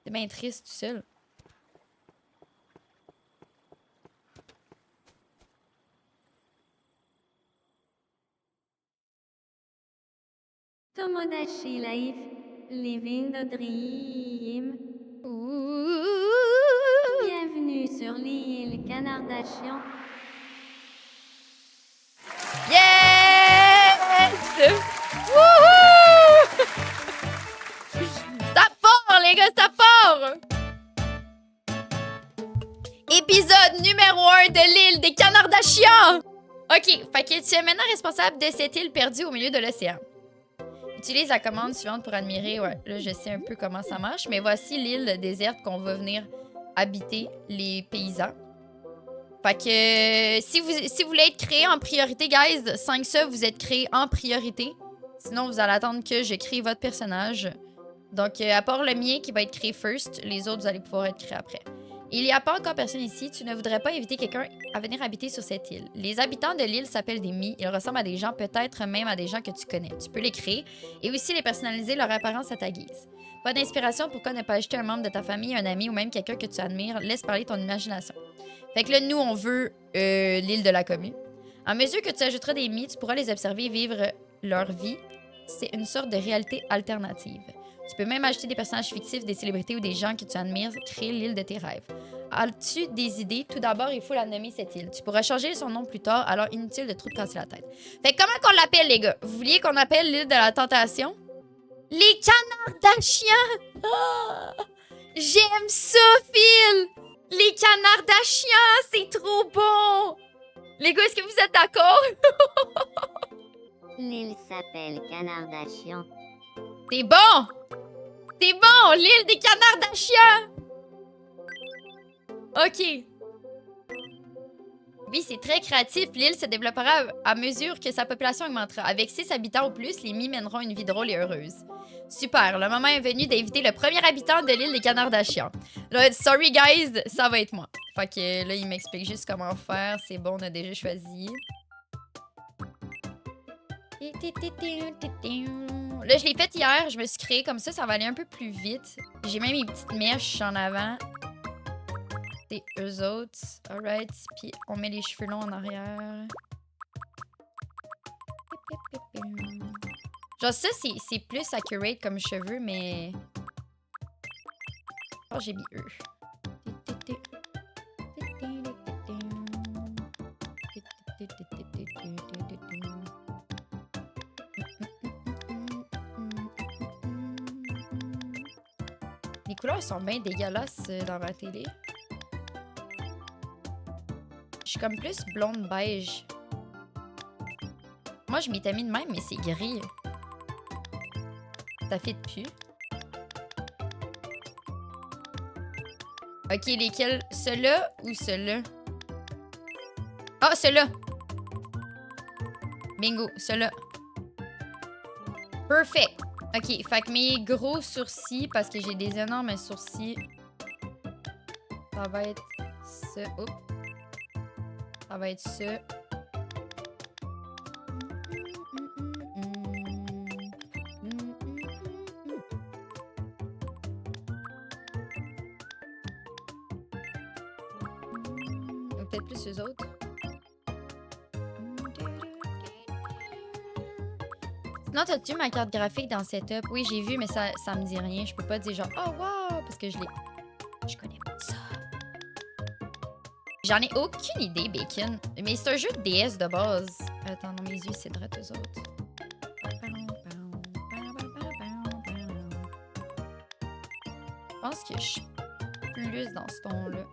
T'es bien triste tout seul. Tomodachi Life, Living the Dream. Ouh. Bienvenue sur l'île Canardation. Yes! Wouhou! Ça part, les gars, ça part! Épisode numéro 1 de l'île des Canardachians! Ok, fait que tu es maintenant responsable de cette île perdue au milieu de l'océan. Utilise la commande suivante pour admirer. Ouais, là, je sais un peu comment ça marche, mais voici l'île déserte qu'on va venir habiter les paysans. Fait que si vous voulez être créé en priorité, guys, 5 ça, vous êtes créé en priorité. Sinon, vous allez attendre que je crée votre personnage. Donc, à part le mien qui va être créé first, les autres, vous allez pouvoir être créés après. Il n'y a pas encore personne ici. Tu ne voudrais pas inviter quelqu'un à venir habiter sur cette île. Les habitants de l'île s'appellent des Mi. Ils ressemblent à des gens, peut-être même à des gens que tu connais. Tu peux les créer et aussi les personnaliser leur apparence à ta guise. Pas d'inspiration, pourquoi ne pas ajouter un membre de ta famille, un ami ou même quelqu'un que tu admires? Laisse parler ton imagination. Fait que là, nous, on veut l'île de la commu. À mesure que tu ajouteras des Mi, tu pourras les observer et vivre leur vie. C'est une sorte de réalité alternative. Tu peux même ajouter des personnages fictifs, des célébrités ou des gens que tu admires, créer l'île de tes rêves. As-tu des idées? Tout d'abord, il faut la nommer cette île. Tu pourras changer son nom plus tard, alors inutile de trop te casser la tête. Fait que comment qu'on l'appelle, les gars? Vous vouliez qu'on appelle l'île de la tentation? Les Canardachiens! Oh! J'aime ça, Phil! Les Canardachiens, c'est trop bon! Les gars, est-ce que vous êtes d'accord? L'île s'appelle Canardation. C'est bon! C'est bon! L'île des Canardachiens! OK. Oui, c'est très créatif. L'île se développera à mesure que sa population augmentera. Avec 6 habitants ou plus, les Mi mèneront une vie drôle et heureuse. Super, le moment est venu d'inviter le premier habitant de l'île des Canardachiens. Là, sorry guys, ça va être moi. Fait que là, il m'explique juste comment faire. C'est bon, on a déjà choisi. Là, je l'ai fait hier, je me suis créé comme ça va aller un peu plus vite. J'ai même mes petites mèches en avant. C'est eux autres. Alright. Puis on met les cheveux longs en arrière. Genre ça, c'est plus accurate comme cheveux, mais... Oh, j'ai mis eux. Les couleurs sont bien dégueulasses dans ma télé. Je suis comme plus blonde beige. Moi, je m'étais mis de même, mais c'est gris. Ça fit plus. Ok, lesquels? Ceux-là ou ceux-là? Ah, ceux-là! Bingo, ceux-là. Perfect! Ok, fait que mes gros sourcils, parce que j'ai des énormes sourcils, ça va être ça. Oups. Ça va être ça. Ou peut-être plus eux autres. Sinon, t'as-tu ma carte graphique dans Setup? Oui, j'ai vu, mais ça me dit rien. Je peux pas dire genre, oh wow, parce que je connais pas ça. J'en ai aucune idée, Bacon. Mais c'est un jeu de DS de base. Attends, non, mes yeux, c'est drôle, eux autres. Je pense que je suis plus dans ce ton-là.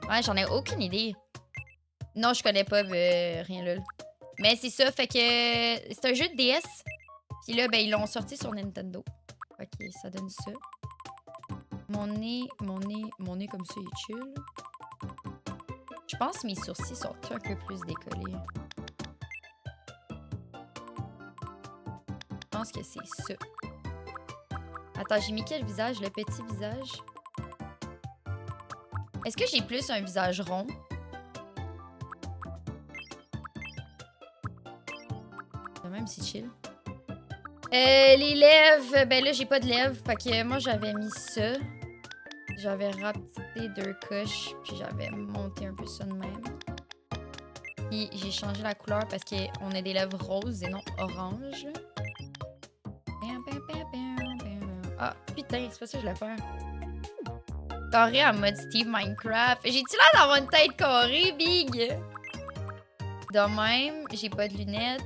Ouais, j'en ai aucune idée. Non, je connais pas rien là. Mais c'est ça, fait que c'est un jeu de DS. Puis là, ben, ils l'ont sorti sur Nintendo. Ok, ça donne ça. Mon nez comme ça, il est chill. Je pense que mes sourcils sont un peu plus décollés. Je pense que c'est ça. Attends, j'ai mis quel visage? Le petit visage? Est-ce que j'ai plus un visage rond? Même si chill. Les lèvres, ben là, j'ai pas de lèvres. Fait que moi, j'avais mis ça. J'avais rapetissé 2 couches, puis j'avais monté un peu ça de même. Puis j'ai changé la couleur parce qu'on a des lèvres roses et non orange. Ah, putain, c'est pas ça que je voulais faire. Carré en mode Steve Minecraft. J'ai-tu l'air d'avoir une tête carrée, big? De même, j'ai pas de lunettes.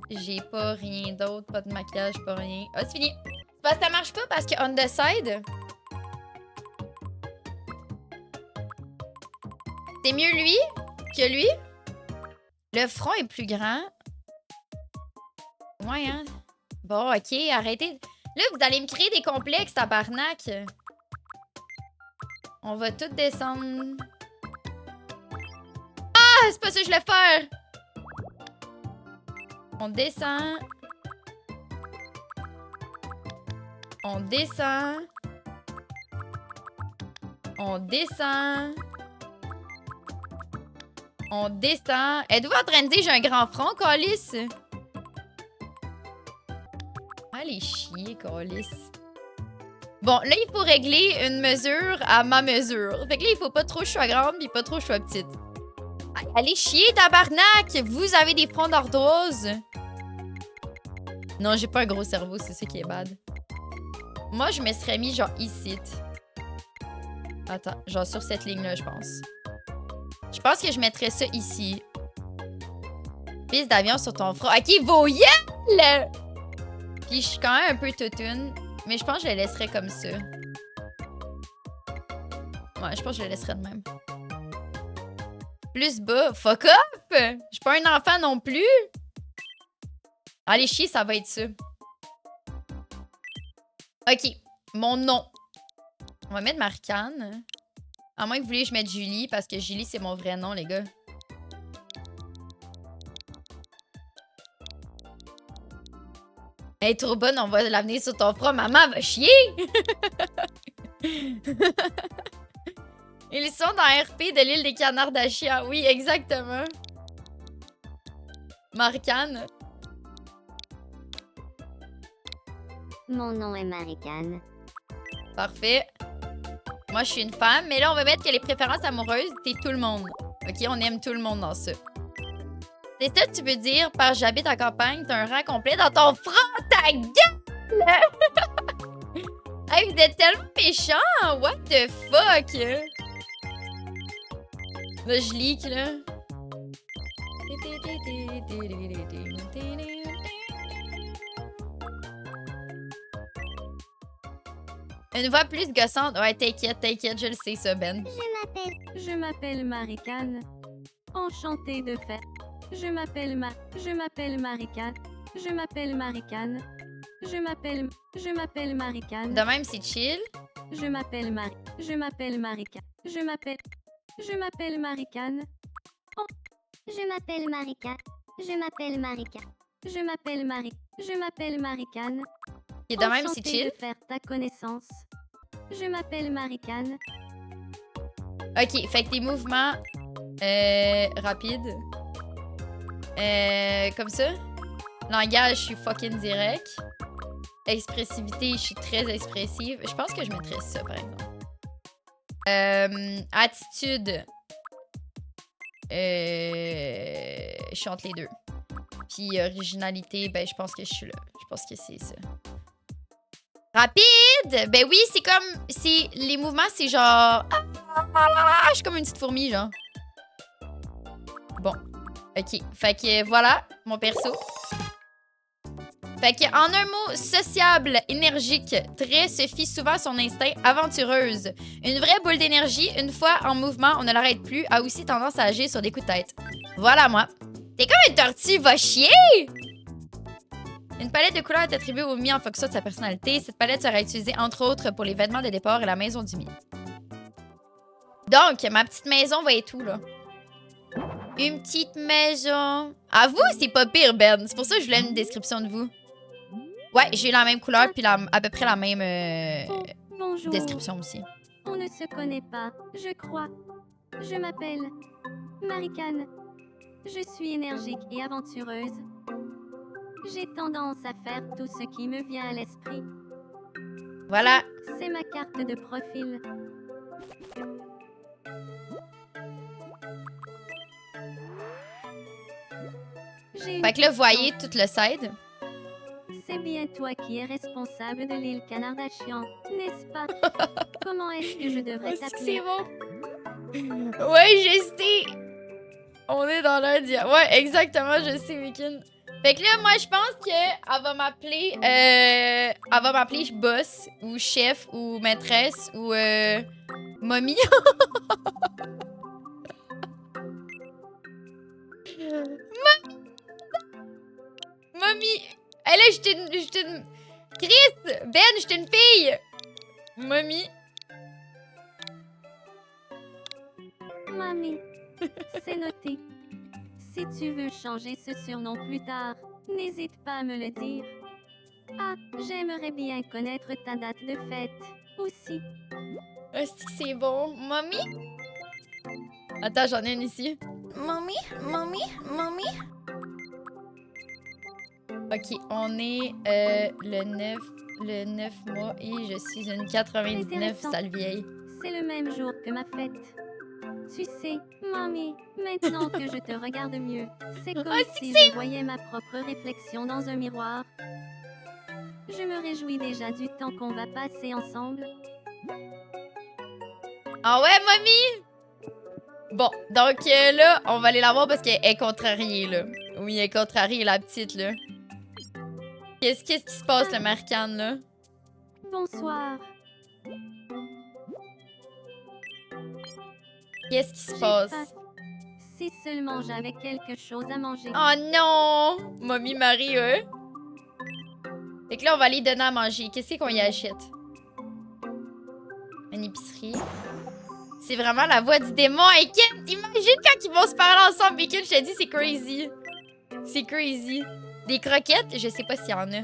J'ai pas rien d'autre, pas de maquillage, pas rien. Ah, c'est fini. C'est parce que ça marche pas parce que on the side. C'est mieux lui que lui. Le front est plus grand. Ouais, hein? Bon, ok, arrêtez. Là, vous allez me créer des complexes, tabarnak. On va tout descendre. Ah, c'est pas ça que je voulais faire. On descend. On descend. On descend. On descend. Êtes-vous en train de dire j'ai un grand front, Calice? Allez chier, Calice. Bon, là, il faut régler une mesure à ma mesure. Fait que là, il faut pas trop que je sois grande pis pas trop que je sois petite. Allez chier, tabarnak! Vous avez des fronts d'arthrose. Non, j'ai pas un gros cerveau, c'est ça qui est bad. Moi, je me serais mis genre ici. Attends, genre sur cette ligne-là, je pense. Je pense que je mettrais ça ici. Piste d'avion sur ton front. Ok, voyelle! Puis je suis quand même un peu toutoune. Mais je pense que je la laisserais comme ça. Ouais, je pense que je la laisserais de même. Plus bas. Fuck up! Je suis pas un enfant non plus. Allez, chier, ça va être ça. Ok. Mon nom. On va mettre Marcane. À moins que vous voulez que je mette Julie, parce que Julie, c'est mon vrai nom, les gars. Elle est trop bonne, on va l'amener sur ton front. Maman va chier! Ils sont dans RP de l'île des Canardachiens. Oui, exactement. Marcane. Mon nom est Maricane. Parfait. Moi, je suis une femme, mais là, on va mettre que les préférences amoureuses, c'est tout le monde. OK, on aime tout le monde dans ça. C'est ça que tu veux dire par j'habite en campagne, t'as un rang complet dans ton front, ta gueule! Hey, vous êtes tellement méchants! What the fuck? Là, je leak, là. Une voix plus gossante. Ouais, t'inquiète, je le sais, ça, Ben. Je m'appelle Maricane. Enchantée de faire. Je m'appelle Maricane. Je m'appelle Maricane. Je m'appelle Maricane. De même, c'est chill. Je m'appelle Maricane. Je m'appelle Maricane. Je m'appelle Maricane. Oh. Je m'appelle Maricane. Je m'appelle Maricane. Je m'appelle Maricane. Et de même, c'est Enchantée chill. de faire ta connaissance. Je m'appelle Maricane. Ok, fait que tes mouvements rapides. Comme ça. Langage, je suis fucking direct. Expressivité, je suis très expressive. Je pense que je mettrais ça, par exemple. Attitude. Je suis entre les deux. Puis originalité, ben je pense que je suis là. Je pense que c'est ça. Rapide! Ben oui, c'est comme... Les mouvements, c'est genre... Je suis comme une petite fourmi, genre. Bon. OK. Fait que voilà, mon perso. Fait que en un mot, sociable, énergique, très se fie souvent à son instinct, aventureuse. Une vraie boule d'énergie, une fois en mouvement, on ne l'arrête plus, a aussi tendance à agir sur des coups de tête. Voilà moi. T'es comme une tortue, va chier! Une palette de couleurs est attribuée au Mi en fonction de sa personnalité. Cette palette sera utilisée entre autres pour les vêtements de départ et la maison du Mi. Donc, ma petite maison va être où, là? Une petite maison. À vous, c'est pas pire, Ben. C'est pour ça que je voulais une description de vous. Ouais, j'ai eu la même couleur puis à peu près la même Bonjour. description aussi. On ne se connaît pas, je crois. Je m'appelle Maricane. Je suis énergique et aventureuse. J'ai tendance à faire tout ce qui me vient à l'esprit. Voilà. C'est ma carte de profil. Fait que là, vous voyez tout le side. C'est bien toi qui es responsable de l'île Canardashian, n'est-ce pas? Comment est-ce que je devrais C'est t'appeler? bon. Ouais, je sais. On est dans l'un dia. Ouais, exactement, je sais, Weekend. Fait que là, moi, je pense qu'elle va m'appeler... elle va m'appeler boss, ou chef, ou maîtresse, ou mommy. Mommy! Elle là, j'étais une... Chris! Ben, j'étais une fille! Mommy. Mamie, c'est noté. Si tu veux changer ce surnom plus tard, n'hésite pas à me le dire. Ah, j'aimerais bien connaître ta date de fête aussi. Est-ce que c'est bon? Mommy? Attends, j'en ai une ici. Mommy? Mommy? Mommy? Ok, on est le 9 mois et je suis une 99 Intéressant. sale vieille. C'est le même jour que ma fête. Tu sais, mamie, maintenant que je te regarde mieux, c'est comme si je voyais ma propre réflexion dans un miroir. Je me réjouis déjà du temps qu'on va passer ensemble. Ah ouais, mommy? Bon, donc là, on va aller la voir parce qu'elle est contrariée, là. Oui, elle est contrariée, la petite, là. Qu'est-ce qui se passe, le Marcan, là? Bonsoir. Qu'est-ce qui se J'ai passe? faim. Si seulement j'avais quelque chose à manger. Oh non! Mommy Marie, Fait que là, on va aller donner à manger. Qu'est-ce qu'on y achète? Une épicerie. C'est vraiment la voix du démon. Et imagine quand ils vont se parler ensemble. Bacon, je te dis, c'est crazy. C'est crazy. Des croquettes, je sais pas s'il y en a.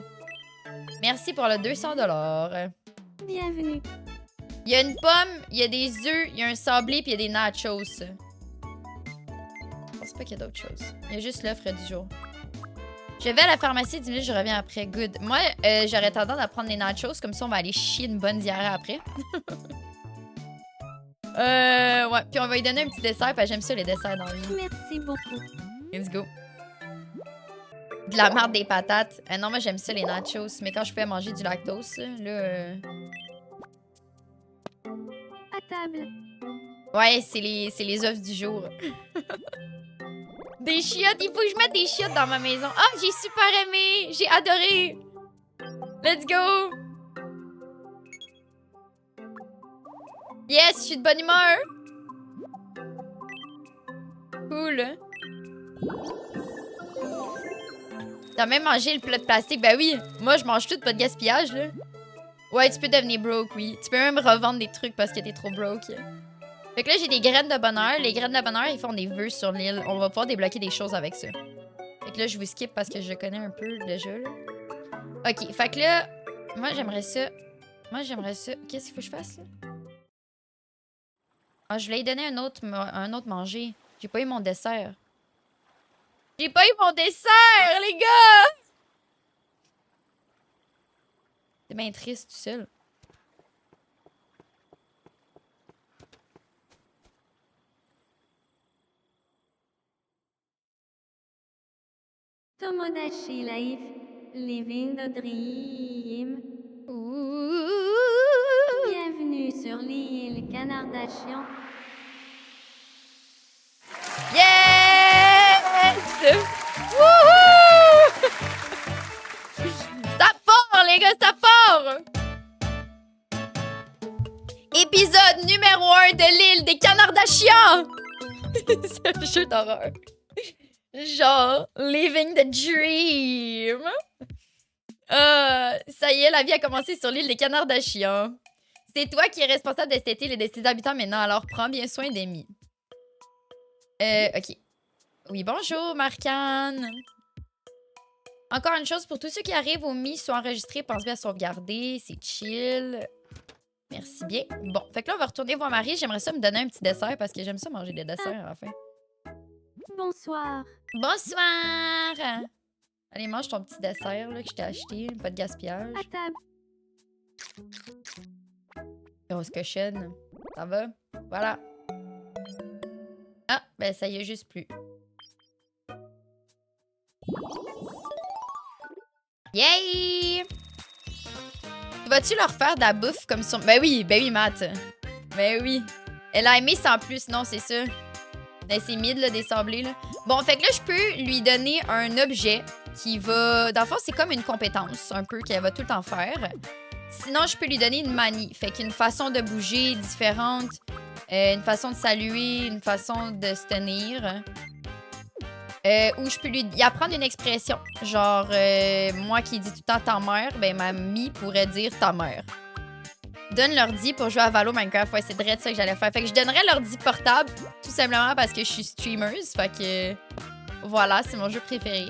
Merci pour le 200 $. Bienvenue. Il y a une pomme, il y a des œufs, il y a un sablé, puis il y a des nachos. Je pense pas qu'il y a d'autres choses. Il y a juste l'offre du jour. Je vais à la pharmacie 10 minutes, je reviens après. Good. Moi, j'aurais tendance à prendre des nachos, comme ça on va aller chier une bonne diarrhée après. Ouais. Puis on va lui donner un petit dessert, parce que j'aime ça les desserts dans la vie. Merci beaucoup. Let's go. De la marde des patates. Non, moi j'aime ça les nachos, mais quand je peux manger du lactose, là... À table. Ouais, c'est les offres du jour. Des chiottes, il faut que je mette des chiottes dans ma maison. Ah, j'ai super aimé, j'ai adoré. Let's go. Yes, je suis de bonne humeur. Cool. T'as même mangé le plat de plastique? Ben oui, moi je mange tout, pas de gaspillage, là. Ouais, tu peux devenir broke, oui. Tu peux même revendre des trucs parce que t'es trop broke. Fait que là, j'ai des graines de bonheur. Les graines de bonheur, ils font des vœux sur l'île. On va pouvoir débloquer des choses avec ça. Fait que là, je vous skip parce que je connais un peu déjà, là. Ok, fait que là, moi, j'aimerais ça. Qu'est-ce qu'il faut que je fasse, là? Ah, je voulais lui donner un autre manger. J'ai pas eu mon dessert. J'ai pas eu mon dessert, les gars! C'est bien triste, tout seul. Tomodachi Life, Living the Dream. Ouh. Bienvenue sur l'île Canardashian. Yes! Wouhou! Ça part, les gars, ça part! Épisode numéro 1 de l'île des Canardashians! C'est un jeu d'horreur. Genre, living the dream. Ça y est, la vie a commencé sur l'île des Canardashians. C'est toi qui es responsable de cette île et de ses habitants maintenant, alors prends bien soin d'Amy. Ok. Oui, bonjour, Marcane. Encore une chose, pour tous ceux qui arrivent au Mi, sont enregistrés, pense bien à sauvegarder, c'est chill. Merci bien. Bon, fait que là, on va retourner voir Marie. J'aimerais ça me donner un petit dessert parce que j'aime ça manger des desserts à la fin. Bonsoir. Bonsoir! Allez, mange ton petit dessert là, que je t'ai acheté. Pas de gaspillage. À table. Grosse cochonne. Ça va? Voilà. Ah, ben ça y est juste plus. Yay! Vas-tu leur faire de la bouffe comme son... Ben oui, Matt. Ben oui. Elle a aimé sans plus, non, c'est ça. Ben, c'est mid, là, des sablés, là. Bon, fait que là, je peux lui donner un objet qui va... Dans le fond, c'est comme une compétence, un peu, qu'elle va tout le temps faire. Sinon, je peux lui donner une manie. Fait qu'une façon de bouger différente, une façon de saluer, une façon de se tenir. Ou je peux lui apprendre une expression. Genre, moi qui dis tout le temps ta mère, ben ma mie pourrait dire ta mère. Donne l'ordi pour jouer à Valo Minecraft. Ouais, c'est direct ça que j'allais faire. Fait que je donnerais l'ordi portable, tout simplement parce que je suis streamer. Fait que voilà, c'est mon jeu préféré.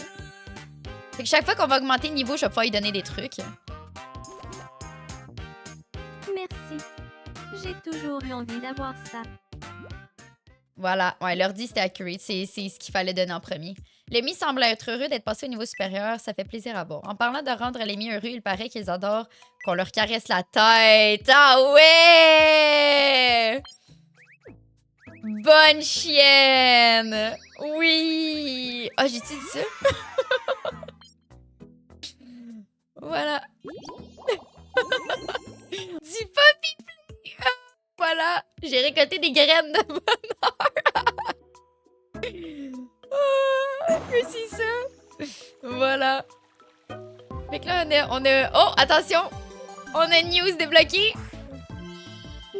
Fait que chaque fois qu'on va augmenter le niveau, je vais pouvoir lui donner des trucs. Merci. J'ai toujours eu envie d'avoir ça. Voilà, ouais, l'ordi c'était accurate, c'est ce qu'il fallait donner en premier. Lémi semble être heureux d'être passé au niveau supérieur, ça fait plaisir à voir. En parlant de rendre Lémi heureux, il paraît qu'ils adorent qu'on leur caresse la tête. Ah ouais! Bonne chienne! Oui! Ah, j'ai-tu dit ça? Voilà. Dis pas pipi! Voilà, j'ai récolté des graines de bonheur. C'est ça. Voilà. Fait que là, on a... Oh, attention! On a une news débloquée.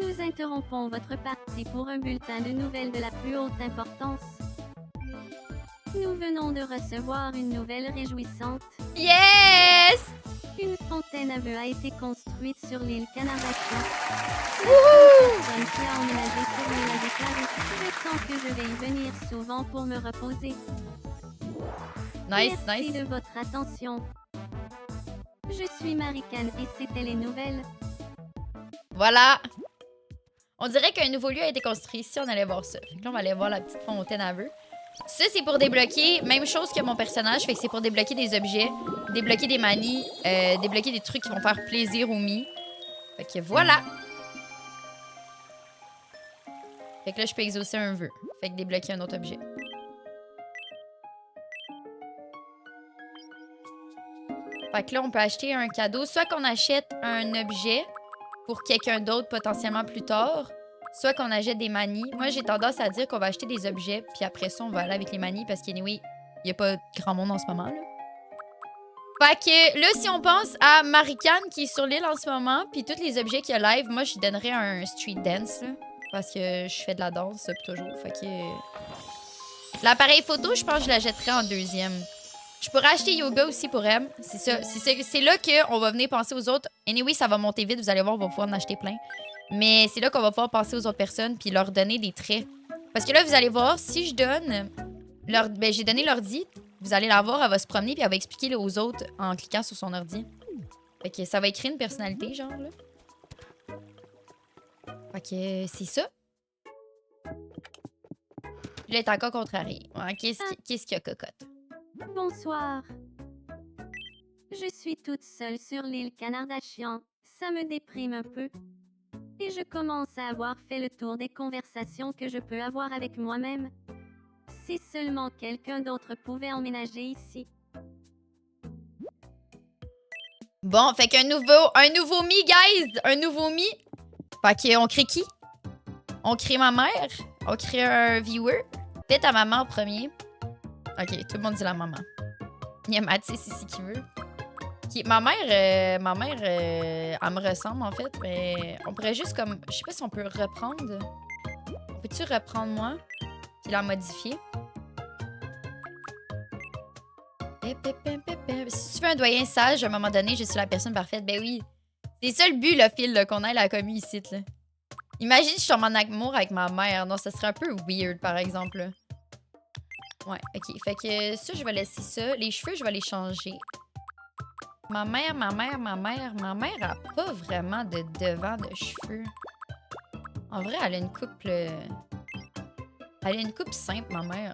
Nous interrompons votre partie pour un bulletin de nouvelles de la plus haute importance. Nous venons de recevoir une nouvelle réjouissante. Yes! Une fontaine à vœux a été construite sur l'île Canardation. Wouhou! Personne qui a emménagé sur l'île a déclaré. Je sens que je vais y venir souvent pour me reposer. Nice, Merci nice. de votre attention. Je suis Marican et c'était les nouvelles. Voilà. On dirait qu'un nouveau lieu a été construit ici, on allait voir ça. Fait que là, on va aller voir la petite fontaine à vœux. Ça, c'est pour débloquer, même chose que mon personnage, fait que c'est pour débloquer des objets, débloquer des manies, débloquer des trucs qui vont faire plaisir aux mi. Fait que voilà. Fait que là, je peux exaucer un vœu. Fait que débloquer un autre objet. Fait que là, on peut acheter un cadeau. Soit qu'on achète un objet pour quelqu'un d'autre potentiellement plus tard, soit qu'on achète des manies. Moi, j'ai tendance à dire qu'on va acheter des objets, puis après ça, on va aller avec les manies parce qu'anyway, il n'y a pas grand monde en ce moment, là. Fait que là, si on pense à Marican qui est sur l'île en ce moment, puis tous les objets qu'il y a live, moi, je lui donnerais un street dance, là, parce que je fais de la danse depuis toujours. Fait que... L'appareil photo, je pense que je la jetterais en deuxième. Je pourrais acheter yoga aussi pour elle. C'est ça. C'est là qu'on va venir penser aux autres. Anyway, ça va monter vite. Vous allez voir, on va pouvoir en acheter plein. Mais c'est là qu'on va pouvoir penser aux autres personnes puis leur donner des traits. Parce que là, vous allez voir, si je donne... Ben, j'ai donné l'ordi. Vous allez la voir, elle va se promener puis elle va expliquer aux autres en cliquant sur son ordi. Fait que ça va écrire une personnalité, genre, là. Fait que c'est ça. Puis là, elle est encore contrariée. Ouais, qu'est-ce qu'il y a, cocotte? Bonsoir. Je suis toute seule sur l'île Canardation. Ça me déprime un peu. Et je commence à avoir fait le tour des conversations que je peux avoir avec moi-même. Si seulement quelqu'un d'autre pouvait emménager ici. Bon, fait qu'un nouveau mi, guys! Un nouveau mi. Fait qu'on crée qui? On crée ma mère. On crée un viewer. Fais ta maman en premier. Ok, tout le monde dit la maman. Il y a Mathis ici qui veut. Okay, ma mère, elle me ressemble en fait, mais on pourrait juste comme... Je sais pas si on peut reprendre. Peux-tu reprendre moi? Puis la modifier. Si tu veux un doyen sage, à un moment donné, je suis la personne parfaite. Ben oui. C'est ça le but, le fil, là, qu'on ait la commu ici, là. Imagine si je tombe en amour avec ma mère. Non, ça serait un peu weird, par exemple, là. Ouais, ok. Fait que ça, je vais laisser ça. Les cheveux, je vais les changer. Ma mère a pas vraiment de devant de cheveux. En vrai, elle a une coupe... Elle a une coupe simple, ma mère.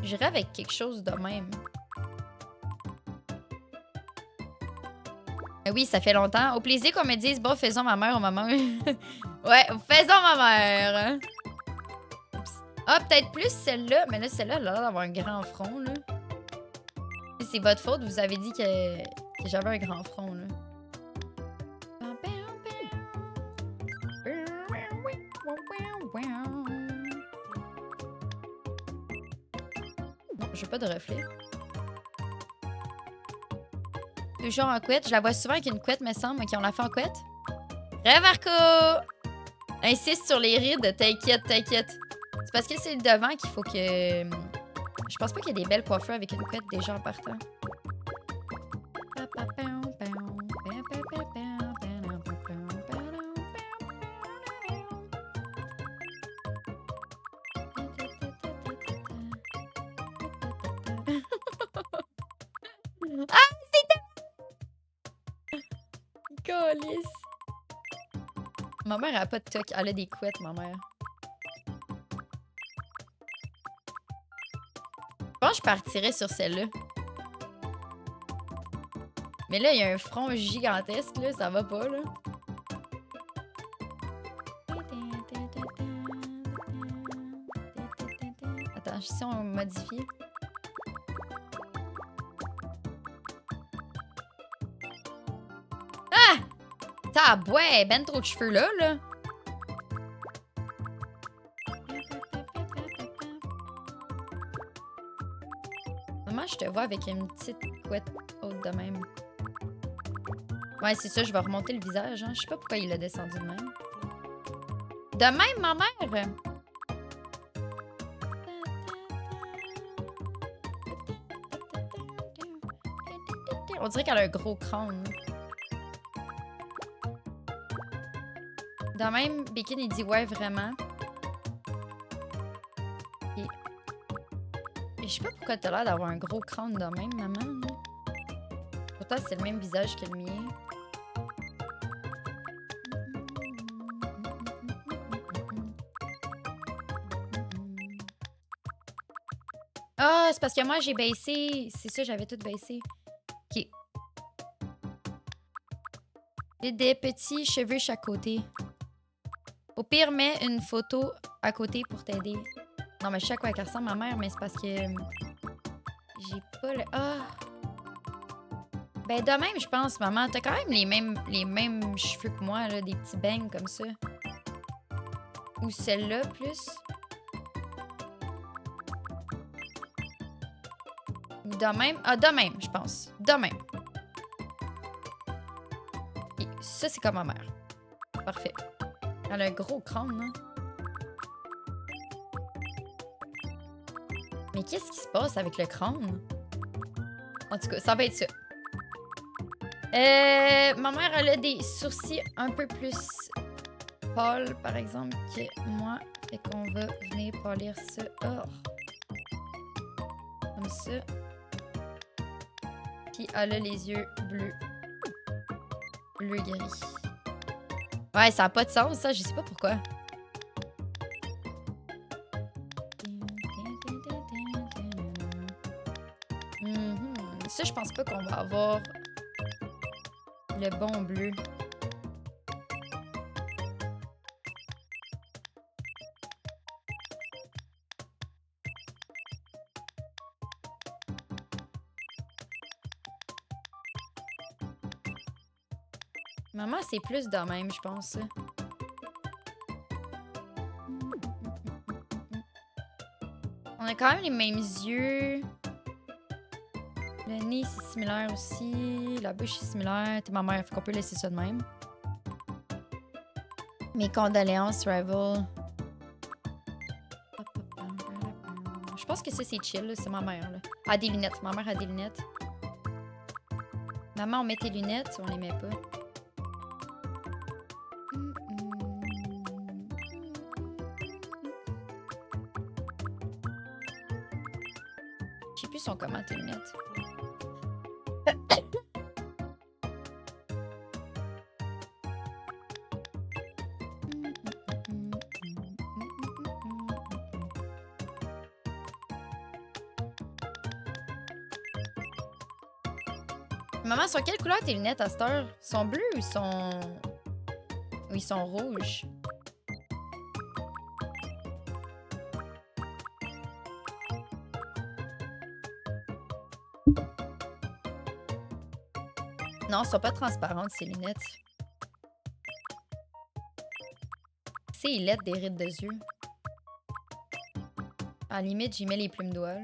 J'irais avec quelque chose de même. Oui, ça fait longtemps. Au plaisir qu'on me dise, bon, faisons ma mère au moment où... Ouais, faisons ma mère. Oups. Ah, peut-être plus celle-là. Mais là, celle-là, elle a l'air d'avoir un grand front, là. C'est votre faute, vous avez dit que j'avais un grand front, là. Non, j'ai pas de reflet. Toujours en couette. Je la vois souvent avec une couette, me semble, qui on l'a fait en couette. Rêve Marco! Insiste sur les rides, t'inquiète, t'inquiète. C'est parce que c'est le devant qu'il faut que... Je pense pas qu'il y ait des belles coiffures avec une couette déjà en partant. Ah, c'était... Calice. Ma mère, elle a pas de toc. Elle a des couettes, ma mère. Je pense que je partirais sur celle-là. Mais là, il y a un front gigantesque, là. Ça va pas, là. Attends, si on modifie. Ah! Tabouais! Ben trop de cheveux, là. Maman, je te vois avec une petite couette haute de même. Ouais, c'est ça, je vais remonter le visage. Hein. Je sais pas pourquoi il a descendu de même. De même, ma mère! On dirait qu'elle a un gros crâne. De même, Bacon, il dit ouais, vraiment. Et je sais pas pourquoi t'as l'air d'avoir un gros crâne de même, maman. Pourtant, c'est le même visage que le mien. Ah, c'est parce que moi, j'ai baissé. C'est ça, j'avais tout baissé. OK. Des petits cheveux chaque côté. Au pire, mets une photo à côté pour t'aider. Non, mais je sais à quoi elle ressemble, ma mère, mais c'est parce que... j'ai pas le... Ah! Ben, de même, je pense, maman. T'as quand même les mêmes cheveux que moi, là. Des petits bangs comme ça. Ou celle-là, plus. Ou de même. Ah, de même, je pense. De même. Et ça, c'est comme ma mère. Parfait. Elle a un gros crâne, hein. Mais qu'est-ce qui se passe avec le crâne? En tout cas, ça va être ça. Ma mère, elle a des sourcils un peu plus pâles, par exemple, que moi. Fait qu'on va venir polir ça. Oh. Comme ça. Puis elle a les yeux bleus. Bleu-gris. Ouais, ça n'a pas de sens, ça. Je sais pas pourquoi. Ça, je pense pas qu'on va avoir le bon bleu. Maman, c'est plus de même, je pense. On a quand même les mêmes yeux. Le nez, c'est similaire aussi. La bouche est similaire. T'es ma mère, faut qu'on peut laisser ça de même. Mes condoléances, Rival. Je pense que ça, c'est chill. C'est ma mère. Là. Elle a des lunettes. Ma mère a des lunettes. Maman, on met tes lunettes ou on les met pas? Je sais plus sont comment tes lunettes. Maman, sont quelle couleur tes lunettes à cette heure? Ils sont bleus ou ils sont... Ou ils sont rouges? Non, elles sont pas transparentes, ces lunettes. C'est lettres des rides de yeux. À la limite, j'y mets les plumes d'oie, là.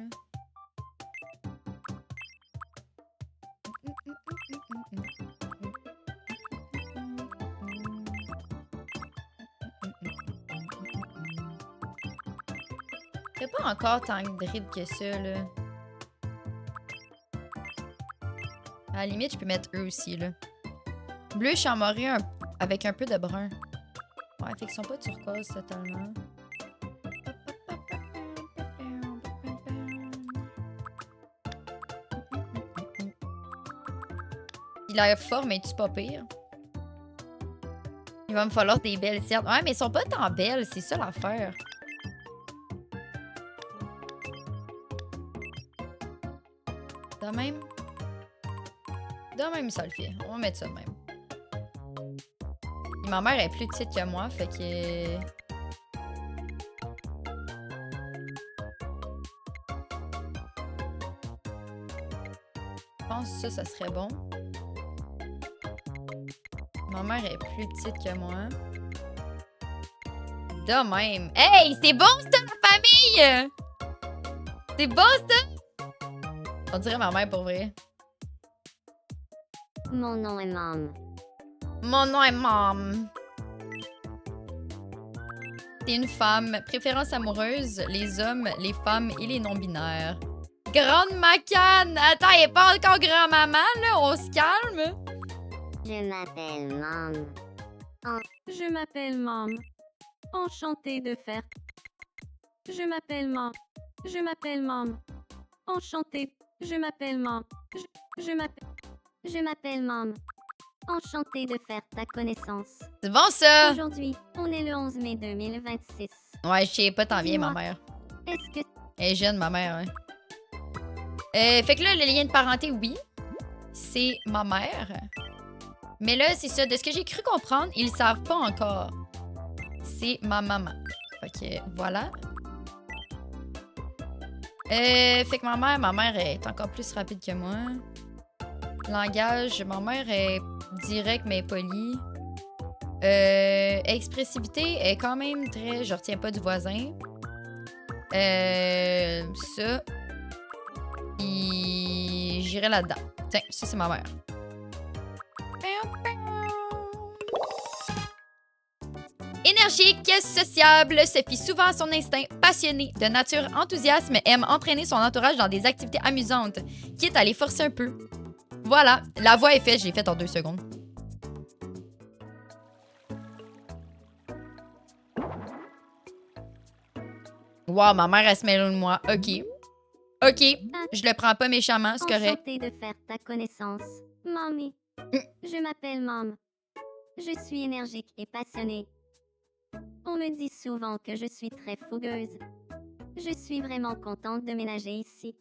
C'est pas encore tant de rides que ça, là. À la limite, je peux mettre eux aussi, là. Bleu chamoré avec un peu de brun. Ouais, fait qu'ils sont pas turquoise totalement. Il a forme, mais tu pas pire. Il va me falloir des belles certes. Ouais, mais ils sont pas tant belles, c'est ça l'affaire. De même. De même, ça le fait. On va mettre ça de même. Et ma mère est plus petite que moi, fait que... Je pense que ça serait bon. Ma mère est plus petite que moi. De même. Hey, c'est bon ça, la famille! C'est bon ça! On dirait ma mère pour vrai. Mon nom est Mom. Mon nom est Mom. T'es une femme. Préférence amoureuse, les hommes, les femmes et les non-binaires. Grande macane! Attends, elle est pas encore grand-maman, là? On se calme? Je m'appelle Mom. Je m'appelle Mom. Enchantée de faire. Je m'appelle Mom. Je m'appelle Mom. Enchantée. Je m'appelle Mom. Je m'appelle. Je m'appelle Mom. Enchantée de faire ta connaissance. C'est bon, ça! Aujourd'hui, on est le 11 mai 2026. Ouais, je sais pas tant bien, ma Dis-moi. mère. Est-ce que Elle est jeune, ma mère, hein. Fait que là, le lien de parenté, oui. C'est ma mère. Mais là, c'est ça. De ce que j'ai cru comprendre, ils le savent pas encore. C'est ma maman. Fait que voilà. Fait que ma mère est encore plus rapide que moi. Langage, ma mère est directe mais polie. Expressivité est quand même très... Je retiens pas du voisin. Ça. Et j'irai là-dedans. Tiens, ça c'est ma mère. Énergique, sociable, se fie souvent à son instinct, passionné, de nature enthousiaste, aime entraîner son entourage dans des activités amusantes, quitte à les forcer un peu. Voilà, la voix est faite, je l'ai faite en 2 secondes. Wow, ma mère, elle se mêle de moi. OK. OK, je le prends pas méchamment, c'est correct. enchantée de faire ta connaissance. Mommy. Je m'appelle Mom. Je suis énergique et passionnée. On me dit souvent que je suis très fougueuse. Je suis vraiment contente de ménager ici.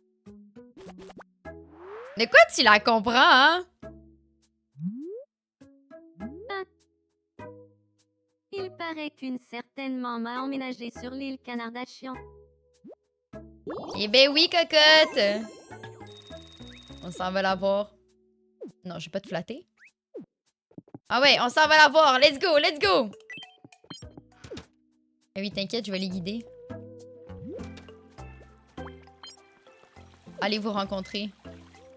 De quoi tu la comprends, hein? il paraît qu'une certaine maman a emménagé sur l'île Canardashian. Eh ben oui, cocotte! On s'en va la voir. Non, je vais pas te flatter. Ah ouais, on s'en va la voir. Let's go, let's go! Ah oui, t'inquiète, je vais les guider. Allez vous rencontrer.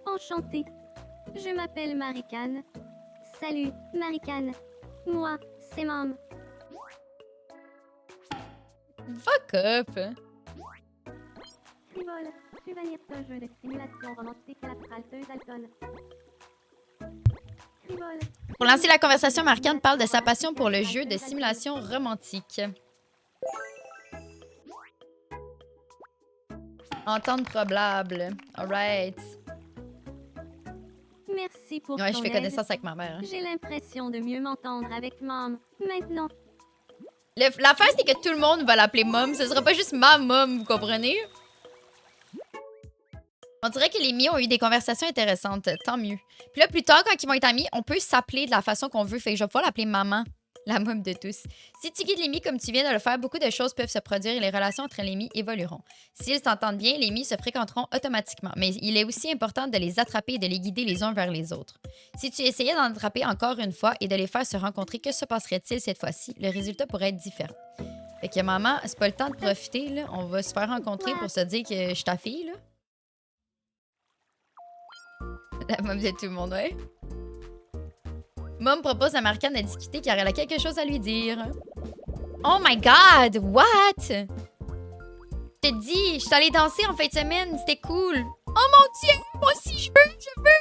Enchantée. Je m'appelle Maricane. Salut, Maricane. Moi, c'est Mom. Fuck up! Frivole. Tu vas lire ce jeu de simulation romantique à la tralteuse d'alcool. Frivole. Pour lancer la conversation, Maricane parle de sa passion pour le jeu de simulation romantique. Entente probable. Alright. Merci pour Ouais, je ton fais aide. connaissance avec ma mère. Hein. J'ai l'impression de mieux m'entendre avec Mom. Maintenant, L'affaire, c'est que tout le monde va l'appeler Mom. Ce sera pas juste ma Mom, vous comprenez? On dirait que les mi ont eu des conversations intéressantes. Tant mieux. Puis là, plus tard, quand ils vont être amis, on peut s'appeler de la façon qu'on veut. Fait que je vais pouvoir l'appeler maman. La môme de tous. Si tu guides les mi comme tu viens de le faire, beaucoup de choses peuvent se produire et les relations entre les mi évolueront. S'ils s'entendent bien, les mi se fréquenteront automatiquement. Mais il est aussi important de les attraper et de les guider les uns vers les autres. Si tu essayais d'en attraper encore une fois et de les faire se rencontrer, que se passerait-il cette fois-ci? Le résultat pourrait être différent. Fait que maman, c'est pas le temps de profiter, là. On va se faire rencontrer pour se dire que je suis ta fille, là. La môme de tout le monde, ouais. Mom propose à Marcane de discuter car elle a quelque chose à lui dire. Oh my god! What? Je te dis, je suis allée danser en fin de semaine, c'était cool. Oh mon Dieu! Moi aussi, je veux!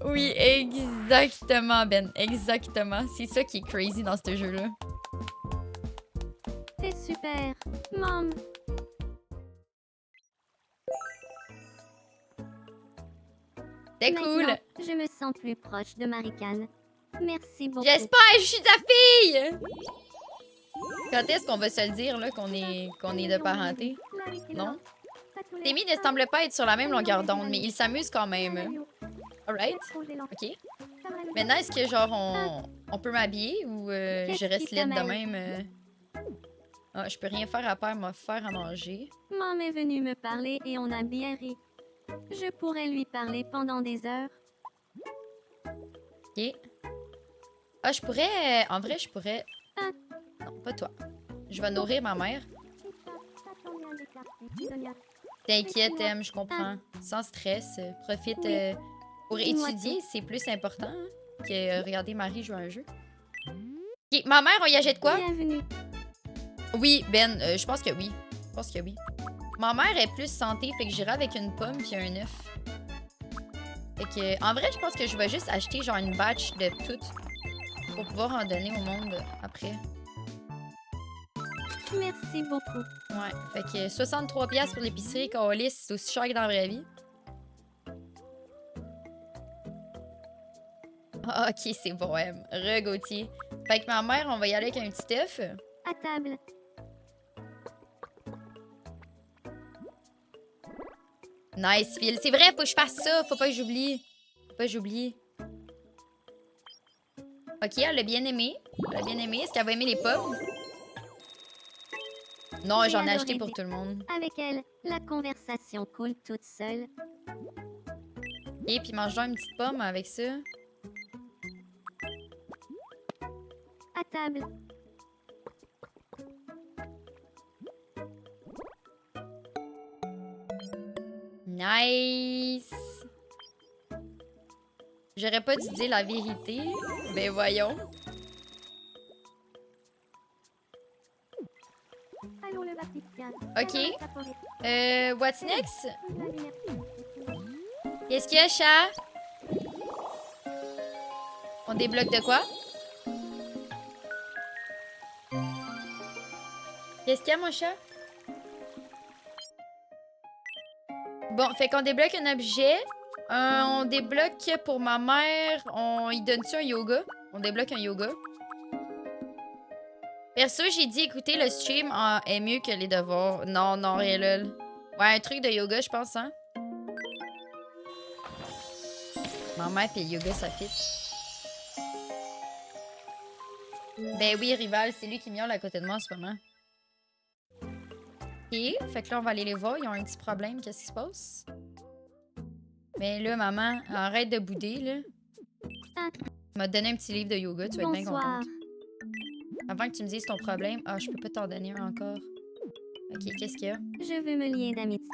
Oui, exactement, Ben. Exactement. C'est ça qui est crazy dans ce jeu-là. C'est super. Mom. C'est cool. Maintenant, je me sens plus proche de Maricane. Merci beaucoup. J'espère, je suis ta fille! Quand est-ce qu'on va se le dire, là, qu'on est de parenté? Non? Tes mi ne semblent pas être sur la même longueur d'onde, mais ils s'amusent quand même. Alright? OK. Maintenant, est-ce que, genre, on peut m'habiller ou je reste laide de même? Ah, je peux rien faire à part me faire à manger. Mom est venue me parler et on a bien ri. Je pourrais lui parler pendant des heures. OK. Ah, je pourrais... En vrai, je pourrais... Non, pas toi. Je vais nourrir ma mère. T'inquiète, Em, je comprends. Sans stress. Profite. Pour étudier, c'est plus important hein, que regarder Marie jouer à un jeu. OK, ma mère, on y achète quoi? Bienvenue. Oui, Ben, je pense que oui. Je pense que oui. Ma mère est plus santé, fait que j'irai avec une pomme puis un œuf. Fait que, en vrai, je pense que je vais juste acheter genre une batch de toutes pour pouvoir en donner au monde après. Merci beaucoup. Ouais, fait que 63$ pour l'épicerie, Caolis, c'est aussi cher que dans la vraie vie. Ah, ok, c'est bon, Re-Gauthier. Fait que ma mère, on va y aller avec un petit œuf. À table. Nice, Phil. C'est vrai, faut que je fasse ça. Faut pas que j'oublie. Faut pas que j'oublie. Ok, elle l'a bien aimé. Elle a bien aimé. Est-ce qu'elle va aimer les pommes? Non, J'ai j'en ai adoré acheté pour tout le monde. Avec elle, la conversation coule toute seule. Et puis mange une petite pomme avec ça. À table. Nice. J'aurais pas dû dire la vérité. Ben voyons. Allons le Baptistien. Ok. What's next? Qu'est-ce qu'il y a, chat? On débloque de quoi? Qu'est-ce qu'il y a, mon chat? Bon, fait qu'on débloque un objet. On débloque pour ma mère. On y donne-tu un yoga? On débloque un yoga. Perso, j'ai dit écouter le stream est mieux que les devoirs. Non, non, rien là. Ouais, un truc de yoga, je pense, hein? Ma mère et yoga, ça fit. Ben oui, Rival, c'est lui qui miaule à côté de moi en ce moment. Ok, fait que là, on va aller les voir. Ils ont un petit problème. Qu'est-ce qui se passe? Mais là, maman, arrête de bouder, là. Tu m'as donné un petit livre de yoga. Tu vas être bien Bonsoir. contente. Avant que tu me dises ton problème... Ah, je peux pas t'en donner un encore. Ok, qu'est-ce qu'il y a? Je veux me lier d'amitié.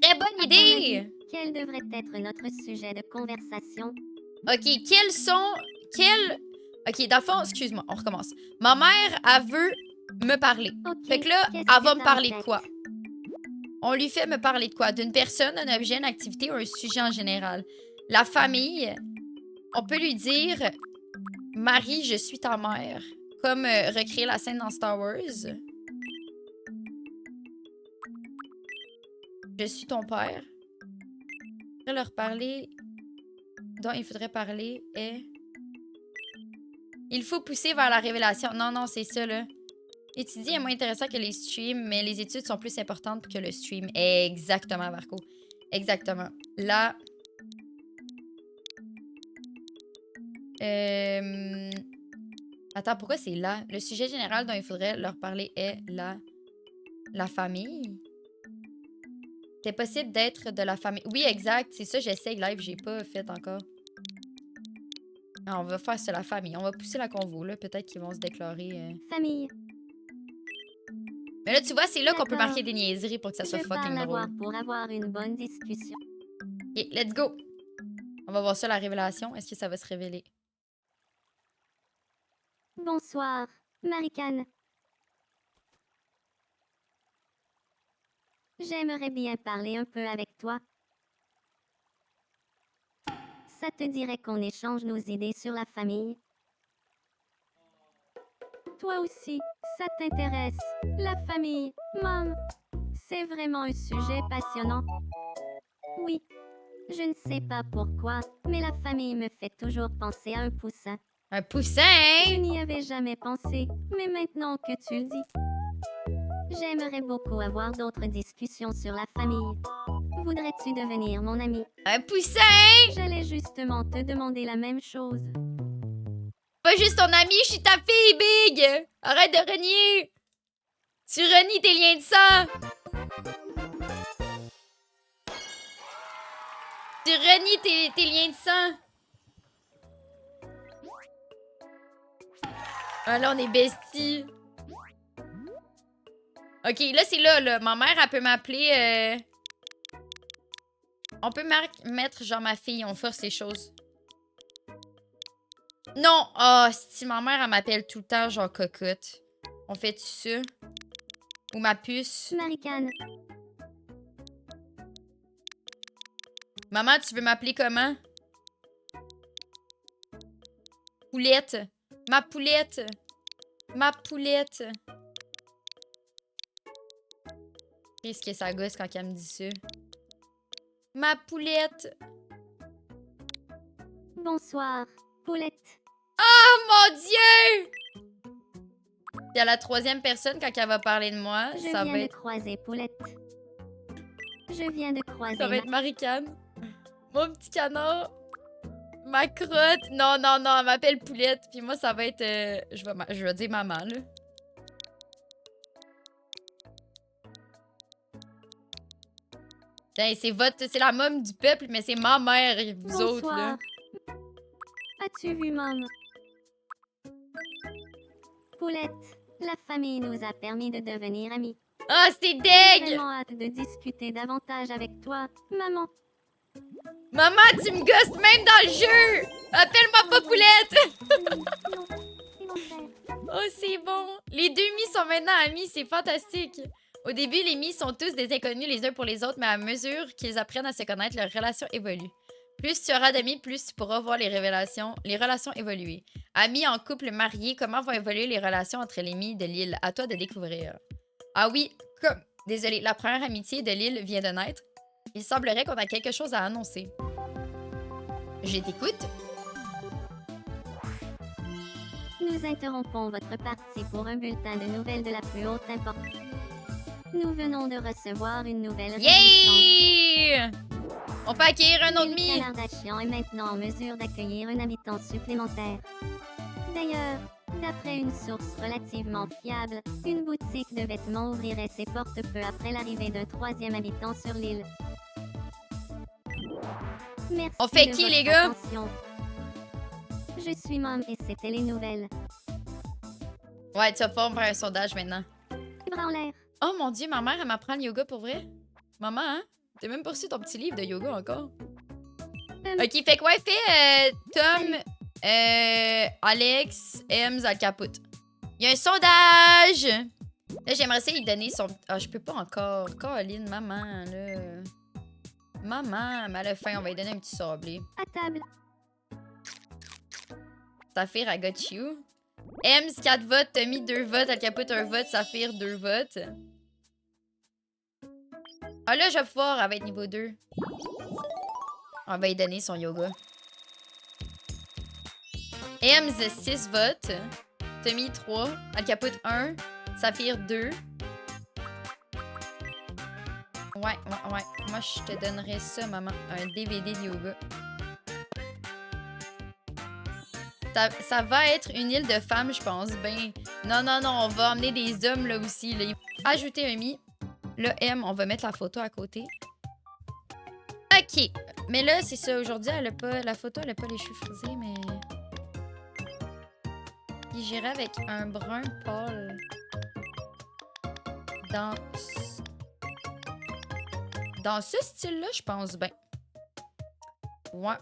Très bonne idée! Quel devrait être notre sujet de conversation? Ok, quels sont... Ok, dans le fond, excuse-moi, on recommence. Ma mère, elle veut me parler. Ok, Fait que là, qu'est-ce elle va que me t'as en parler de tête? quoi? On lui fait me parler de quoi? D'une personne, un objet, une activité ou un sujet en général. La famille, on peut lui dire « Marie, je suis ta mère ». Comme recréer la scène dans Star Wars. Je suis ton père. Leur parler dont il faudrait parler est... Il faut pousser vers la révélation. Non, non, c'est ça, là. Étudier est moins intéressant que les streams, mais les études sont plus importantes que le stream. Exactement, Marco. Exactement. Là... Attends, pourquoi c'est là? Le sujet général dont il faudrait leur parler est la famille. C'est possible d'être de la famille. Oui, exact. C'est ça, j'essaie live. J'ai pas fait encore. Ah, on va faire ça, la famille. On va pousser la convo, là. Peut-être qu'ils vont se déclarer. Famille. Mais là, tu vois, c'est là qu'on peut D'accord. marquer des niaiseries pour que ça soit Je fucking parle à drôle. voir pour avoir une bonne discussion. Ok, let's go. On va voir ça, la révélation. Est-ce que ça va se révéler? Bonsoir, Maricane. J'aimerais bien parler un peu avec toi. Ça te dirait qu'on échange nos idées sur la famille? Toi aussi, ça t'intéresse. La famille, Mom. C'est vraiment un sujet passionnant. Oui. Je ne sais pas pourquoi, mais la famille me fait toujours penser à un poussin. Un Je poussin! n'y avais jamais pensé, mais maintenant que tu le dis, j'aimerais beaucoup avoir d'autres discussions sur la famille. Voudrais-tu devenir mon ami? Un poussin! J'allais justement te demander la même chose. Pas juste ton ami, je suis ta fille, Big! Arrête de renier! Tu renies tes liens de sang! Tu renies tes liens de sang! Ah là, on est besties. Ok, là, c'est là. Ma mère, elle peut m'appeler... On peut mettre genre ma fille, on force les choses. Non! Ah, si ma mère, elle m'appelle tout le temps genre cocotte. On fait-tu ça? Ou ma puce? Maricane, Maman, tu veux m'appeler comment? Poulette. Ma poulette. Ma poulette. Qu'est-ce que ça gosse quand elle me dit ça? Ma poulette. bonsoir, Poulette. Oh mon Dieu! Puis à la troisième personne, quand elle va parler de moi, Je ça viens va de être... croiser Poulette. Je viens de croiser Ça va être Maricane. Mon petit canard. Ma crotte. Non, non, non, elle m'appelle Poulette. Puis moi, ça va être... je vais dire maman, là. Tiens, c'est la môme du peuple, mais c'est ma mère, vous autres, là. Bonsoir. As-tu vu, Mom? Poulette, la famille nous a permis de devenir amis. Ah, c'est J'ai deg! vraiment hâte de discuter davantage avec toi, maman. Maman, tu me gosses même dans le jeu! Appelle-moi pas Poulette! Non, c'est mon frère. Oh, c'est bon! Les deux Mis sont maintenant amis, c'est fantastique! Au début, les Mis sont tous des inconnus les uns pour les autres, mais à mesure qu'ils apprennent à se connaître, leur relation évolue. Plus tu auras d'amis, plus tu pourras voir les relations évoluer. Amis en couple, mariés, comment vont évoluer les relations entre les Mis de l'île? À toi de découvrir. Ah oui, désolé, la première amitié de l'île vient de naître. Il semblerait qu'on a quelque chose à annoncer. Je t'écoute. Nous interrompons votre partie pour un bulletin de nouvelles de la plus haute importance. Nous venons de recevoir une nouvelle résolution. Yay! On peut accueillir un autre L'île Mi. Canardachéan est maintenant en mesure d'accueillir un habitant supplémentaire. D'ailleurs, d'après une source relativement fiable, une boutique de vêtements ouvrirait ses portes peu après l'arrivée d'un troisième habitant sur l'île. Merci. On fait de qui, votre les gars? attention. Je suis Mom et c'était les nouvelles. Ouais, tu vas pouvoir me faire un sondage maintenant. Bras en l'air. Oh mon Dieu, ma mère, elle m'apprend le yoga pour vrai? Maman, hein? T'as même pas reçu ton petit livre de yoga encore? Ok, fait quoi? Fais Tom, Alex, Ems, Al Caput. Il y a un sondage! Là, j'aimerais ça lui donner son... Ah, je peux pas encore. Caroline, maman, là... Maman, mais à la fin, on va lui donner un petit sablé. À table. Saphir, I got you. Ems, 4 votes. Tommy, 2 votes. Al Caput, 1 vote. Saphir, 2 votes. Ah là, je vais pouvoir, elle va être niveau 2. On va lui donner son yoga. Ems, 6 votes. Tommy, 3. Al Caput, 1. Saphir 2. Ouais. Moi, je te donnerais ça, maman. Un DVD de yoga. Ça va être une île de femmes, je pense. Ben, non, on va emmener des hommes là aussi. Là. Ajouter un mi. Le M, on va mettre la photo à côté. OK. Mais là, c'est ça. Aujourd'hui, elle a pas... La photo, elle a pas les cheveux frisés, mais... Puis j'irai avec un brun pâle. Dans ce style-là, je pense bien. Ouais.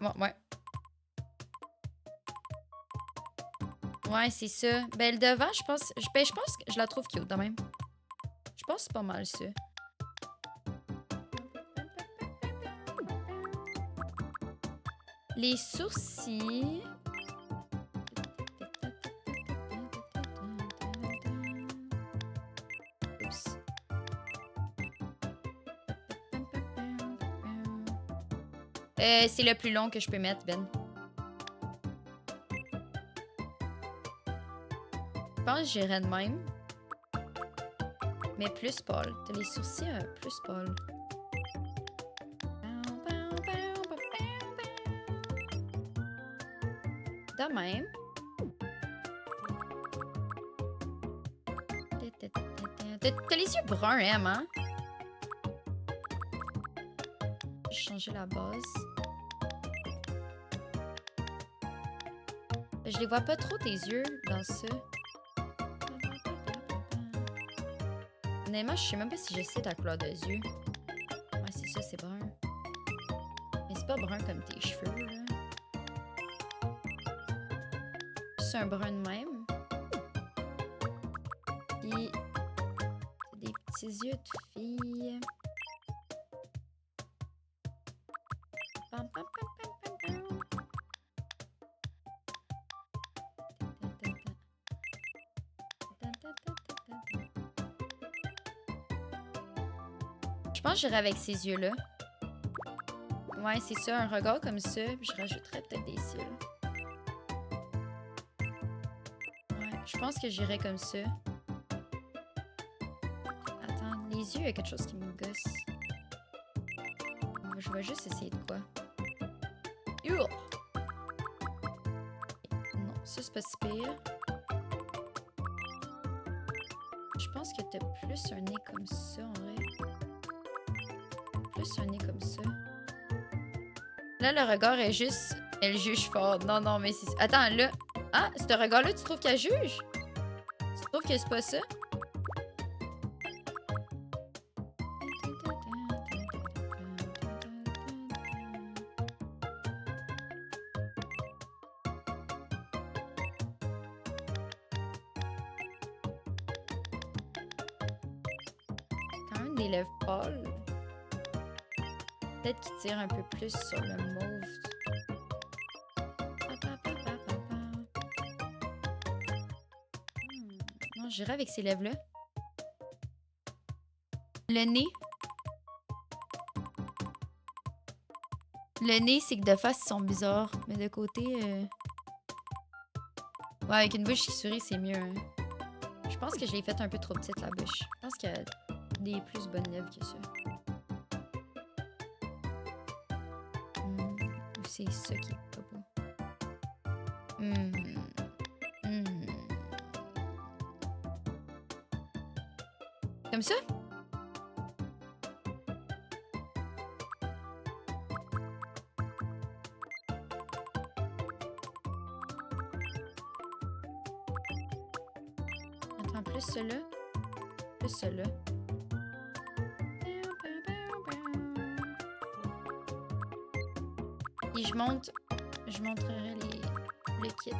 Ouais, c'est ça. Ben, le devant, je pense que je la trouve cute, quand même. Je pense que c'est pas mal, ça. Les sourcils... Oups. C'est le plus long que je peux mettre, Ben. Je pense que j'irais de même. Mais plus pâle. T'as les sourcils plus pâle. De même. T'as les yeux bruns, hein? J'ai changé la base. Je les vois pas trop, tes yeux, dans ça. Honnêtement, je sais même pas si je sais ta couleur de yeux. Ouais, c'est ça, c'est brun. Mais c'est pas brun comme tes cheveux, là. C'est un brun de même. Puis, des petits yeux de fille. Pam, pam, pam, pam, pam, pam. Je pense que j'irai avec ces yeux-là. Ouais, c'est ça, un regard comme ça. Puis je rajouterais peut-être des cils. Ouais, je pense que j'irai comme ça. Attends, les yeux, il y a quelque chose qui me gosse. Je vais juste essayer de quoi. Non, ça c'est pas si pire. Je pense que t'as plus un nez comme ça, en vrai. Plus un nez comme ça. Là, le regard est juste... Elle juge fort. Non, mais c'est... Attends, là... Ah, ce regard-là, tu trouves qu'elle juge? Tu trouves que c'est pas ça? Quand même des lèvres pâles. Peut-être qu'il tire un peu plus sur le mauve. Non, j'irai avec ces lèvres-là. Le nez. Le nez, c'est que de face, ils sont bizarres. Mais de côté... Ouais, avec une bouche qui sourit, c'est mieux. Hein. Je pense que je l'ai faite un peu trop petite, la bouche. Je pense qu'il y a des plus bonnes lèvres que ça. Ou c'est ça qui est pas beau. Comme ça? Attends, plus cela. Plus cela. Et je montrerai le kit là.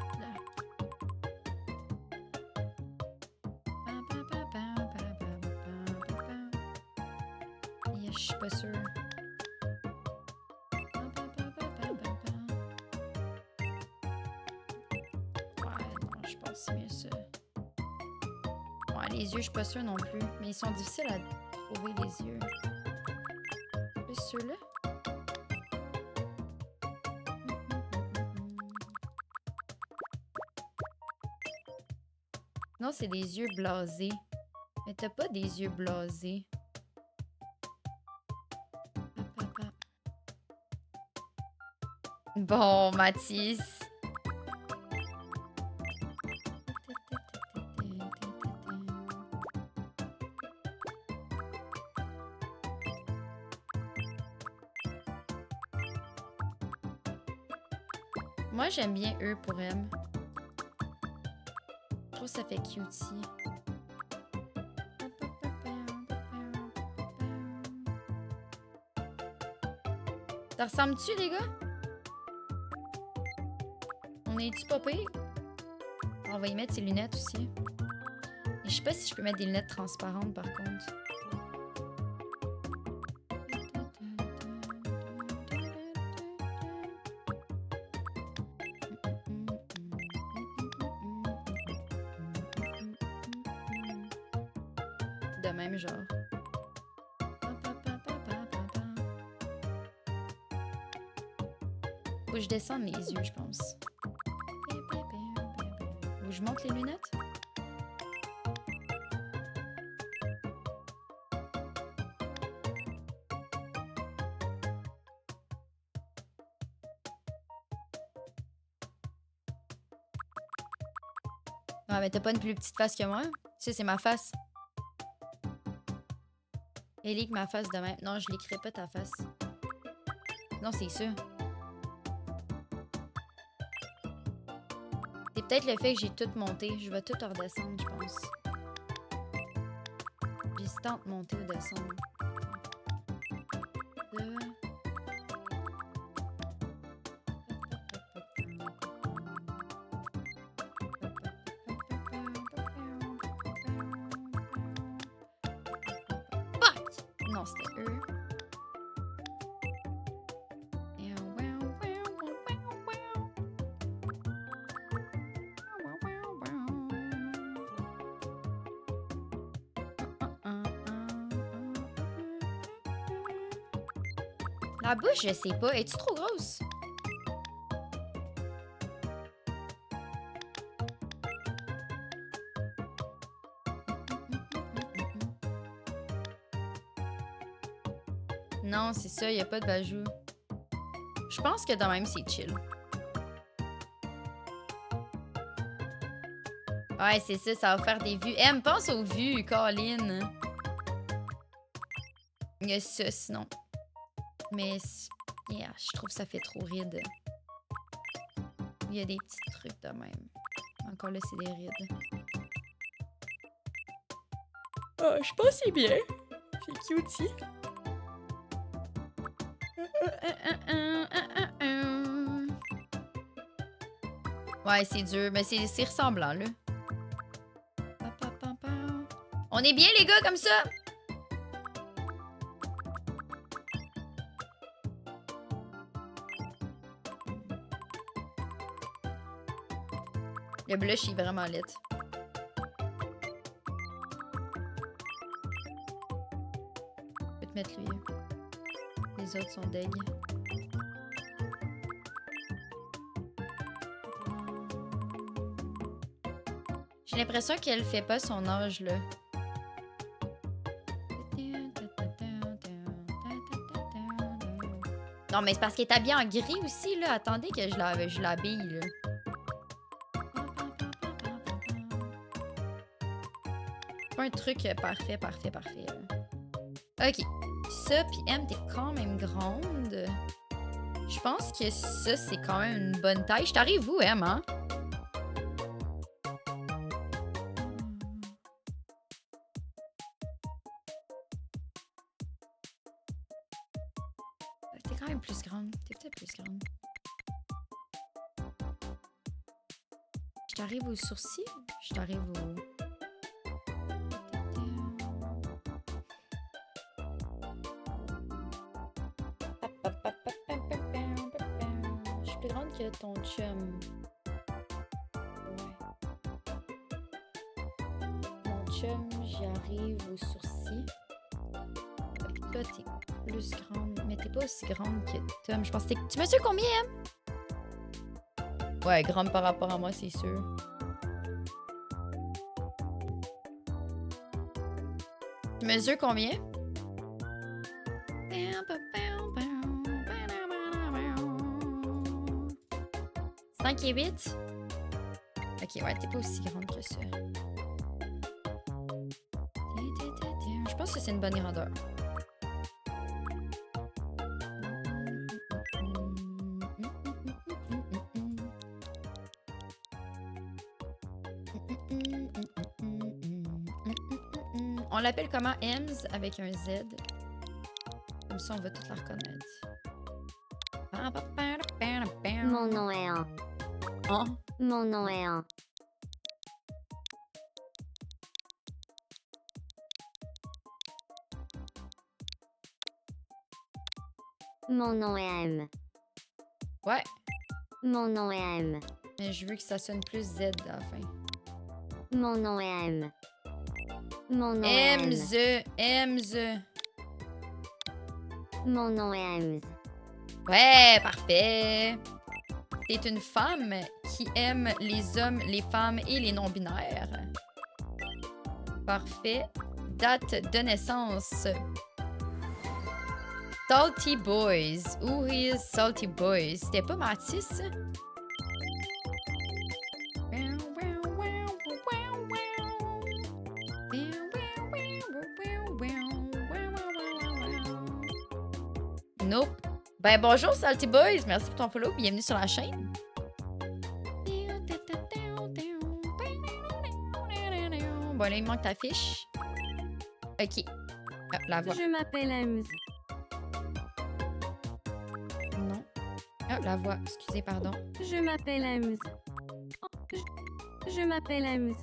Je suis pas sûre. Ouais, non, je pense que c'est mieux ça. Ouais, les yeux, je suis pas sûre non plus. Mais ils sont difficiles à trouver, les yeux. Plus ceux-là. Non, c'est des yeux blasés. Mais t'as pas des yeux blasés. Bon, Mathis. Moi, j'aime bien eux pour M. Je trouve que ça fait cutie. Ça ressemble-tu, les gars? On est-tu pas pire? On va y mettre ses lunettes aussi. Et je sais pas si je peux mettre des lunettes transparentes, par contre. De même genre. Faut que je descende les yeux, je pense. Faut que je monte les lunettes? Ah, mais t'as pas une plus petite face que moi? Tu sais, c'est ma face. Ellie, ma face de même. Non, je l'écrirai pas ta face. Non, c'est sûr. C'est peut-être le fait que j'ai tout monté. Je vais tout redescendre, je pense. J'hésite de monter ou descendre. Fuck! Non, c'était eux. La bouche, je sais pas. Es-tu trop grosse? Non, c'est ça, y a pas de bajou. Je pense que de même, c'est chill. Ouais, c'est ça, ça va faire des vues. M, pense aux vues, Colin. Il y a ça, sinon. Mais, yeah, je trouve que ça fait trop ride. Il y a des petits trucs de même. Encore là, c'est des rides. Ah, je pense que c'est bien. C'est cutie. Ouais, c'est dur, mais c'est ressemblant, là. On est bien, les gars, comme ça? Le blush est vraiment laid. Je peux te mettre lui. Les autres sont deg. J'ai l'impression qu'elle fait pas son âge, là. Non, mais c'est parce qu'elle est habillée en gris aussi, là. Attendez que je l'habille, là. Pas un truc parfait. Ok. Ça, puis M, t'es quand même grande. Je pense que ça, c'est quand même une bonne taille. Je t'arrive où, M, hein? T'es quand même plus grande. T'es peut-être plus grande. Je t'arrive aux sourcils? Je t'arrive au... Je suis plus grande que ton chum. Ouais. Mon chum, j'y arrive aux sourcils. Toi, t'es plus grande. Mais t'es pas aussi grande que Tom. Je pense que tu mesures combien, hein? Ouais, grande par rapport à moi, c'est sûr. Mesure combien? 5 et 8? Ok, ouais, t'es pas aussi grande que ça. Je pense que c'est une bonne grandeur. On l'appelle comment? Ems avec un Z. Comme ça, on va toutes la reconnaître. Mon nom est An. Oh. Mon nom est An. Mon nom est M. Ouais, Mon nom est M. mais je veux que ça sonne plus Z à la fin. Mon nom est M. Mon nom est M. Ems. Mon nom est Ems. Ouais, parfait. C'est une femme qui aime les hommes, les femmes et les non-binaires. Parfait. Date de naissance. Salty Boys. Who is Salty Boys? C'était pas Mathis, ça? Nope. Ben bonjour Salty Boys, merci pour ton follow, bienvenue sur la chaîne. Bon là il manque ta fiche. Ok. Ah, la voix. Je m'appelle Ems. Non. Ah, la voix, excusez, pardon. Je m'appelle Ems. Je m'appelle Ems.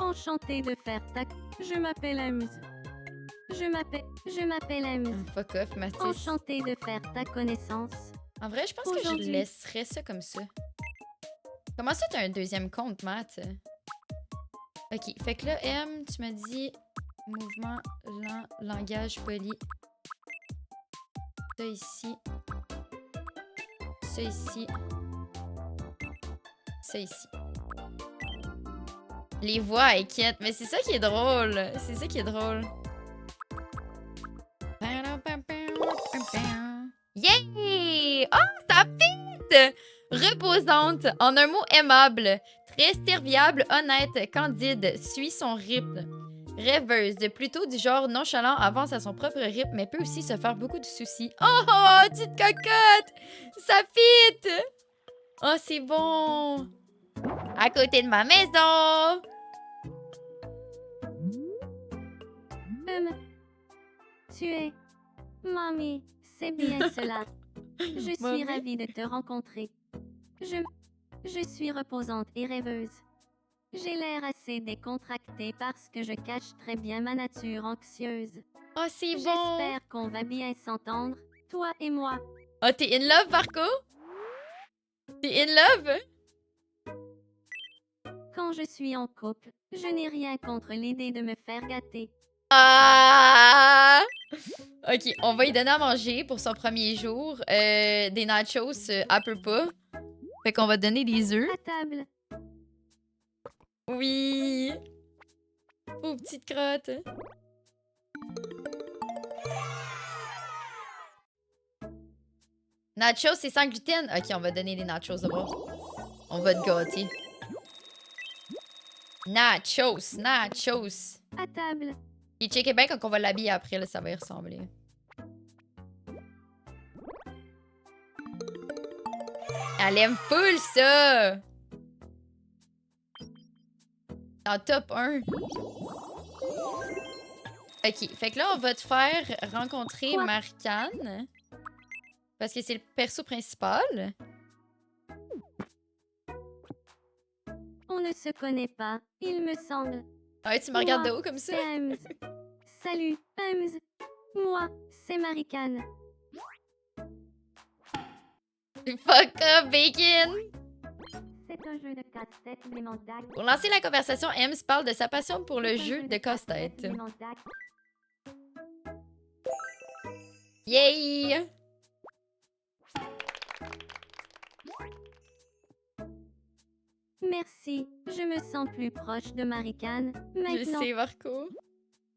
Enchanté de faire ta... Je m'appelle Ems. Je m'appelle Ems. Fuck off, Mathis. Enchanté de faire ta connaissance. En vrai, je pense que je Aujourd'hui. laisserais ça comme ça. Comment ça, t'as un deuxième compte, Matt? Ok, fait que là, M, tu m'as dit mouvement lent, langage poli. Ça ici. Ça ici. Ça ici. Les voix inquiètes, mais c'est ça qui est drôle. C'est ça qui est drôle. Yay! Oh, ça fit! Reposante, en un mot aimable, très serviable, honnête, candide, suit son rythme. Rêveuse, plutôt du genre nonchalant, avance à son propre rythme, mais peut aussi se faire beaucoup de soucis. Oh, petite cocotte! Ça fit! Oh, c'est bon! À côté de ma maison! Tu es... Mamie, c'est bien cela. Je suis Mamie? ravie de te rencontrer. Je suis reposante et rêveuse. J'ai l'air assez décontractée parce que je cache très bien ma nature anxieuse. Oh, c'est bon! J'espère qu'on va bien s'entendre, toi et moi. Oh, t'es in love, Marco? T'es in love? Quand je suis en couple, je n'ai rien contre l'idée de me faire gâter. Ah! Ok, on va lui donner à manger pour son premier jour. Des nachos, elle peut pas. Fait qu'on va donner des œufs. À table, Oui! Oh, petite crotte. Nachos, c'est sans gluten? Ok, on va donner des nachos d'abord. On va te gâter. Nachos, nachos. à table. Et checkez bien quand on va l'habiller après, là, ça va y ressembler. Elle aime full ça! En top 1. Ok, fait que là, on va te faire rencontrer Quoi? Maricane. Parce que c'est le perso principal. On ne se connaît pas, il me semble. Ah ouais, tu me regardes de Moi, haut comme ça? C'est Ems. Salut, Ems. Moi, c'est Maricane. Fuck up, Bacon! C'est un jeu de casse-tête élémentaire. Pour lancer la conversation, Ems parle de sa passion pour le jeu de casse-tête. Yay! Merci, je me sens plus proche de Maricane. Je Maintenant, sais, Marco.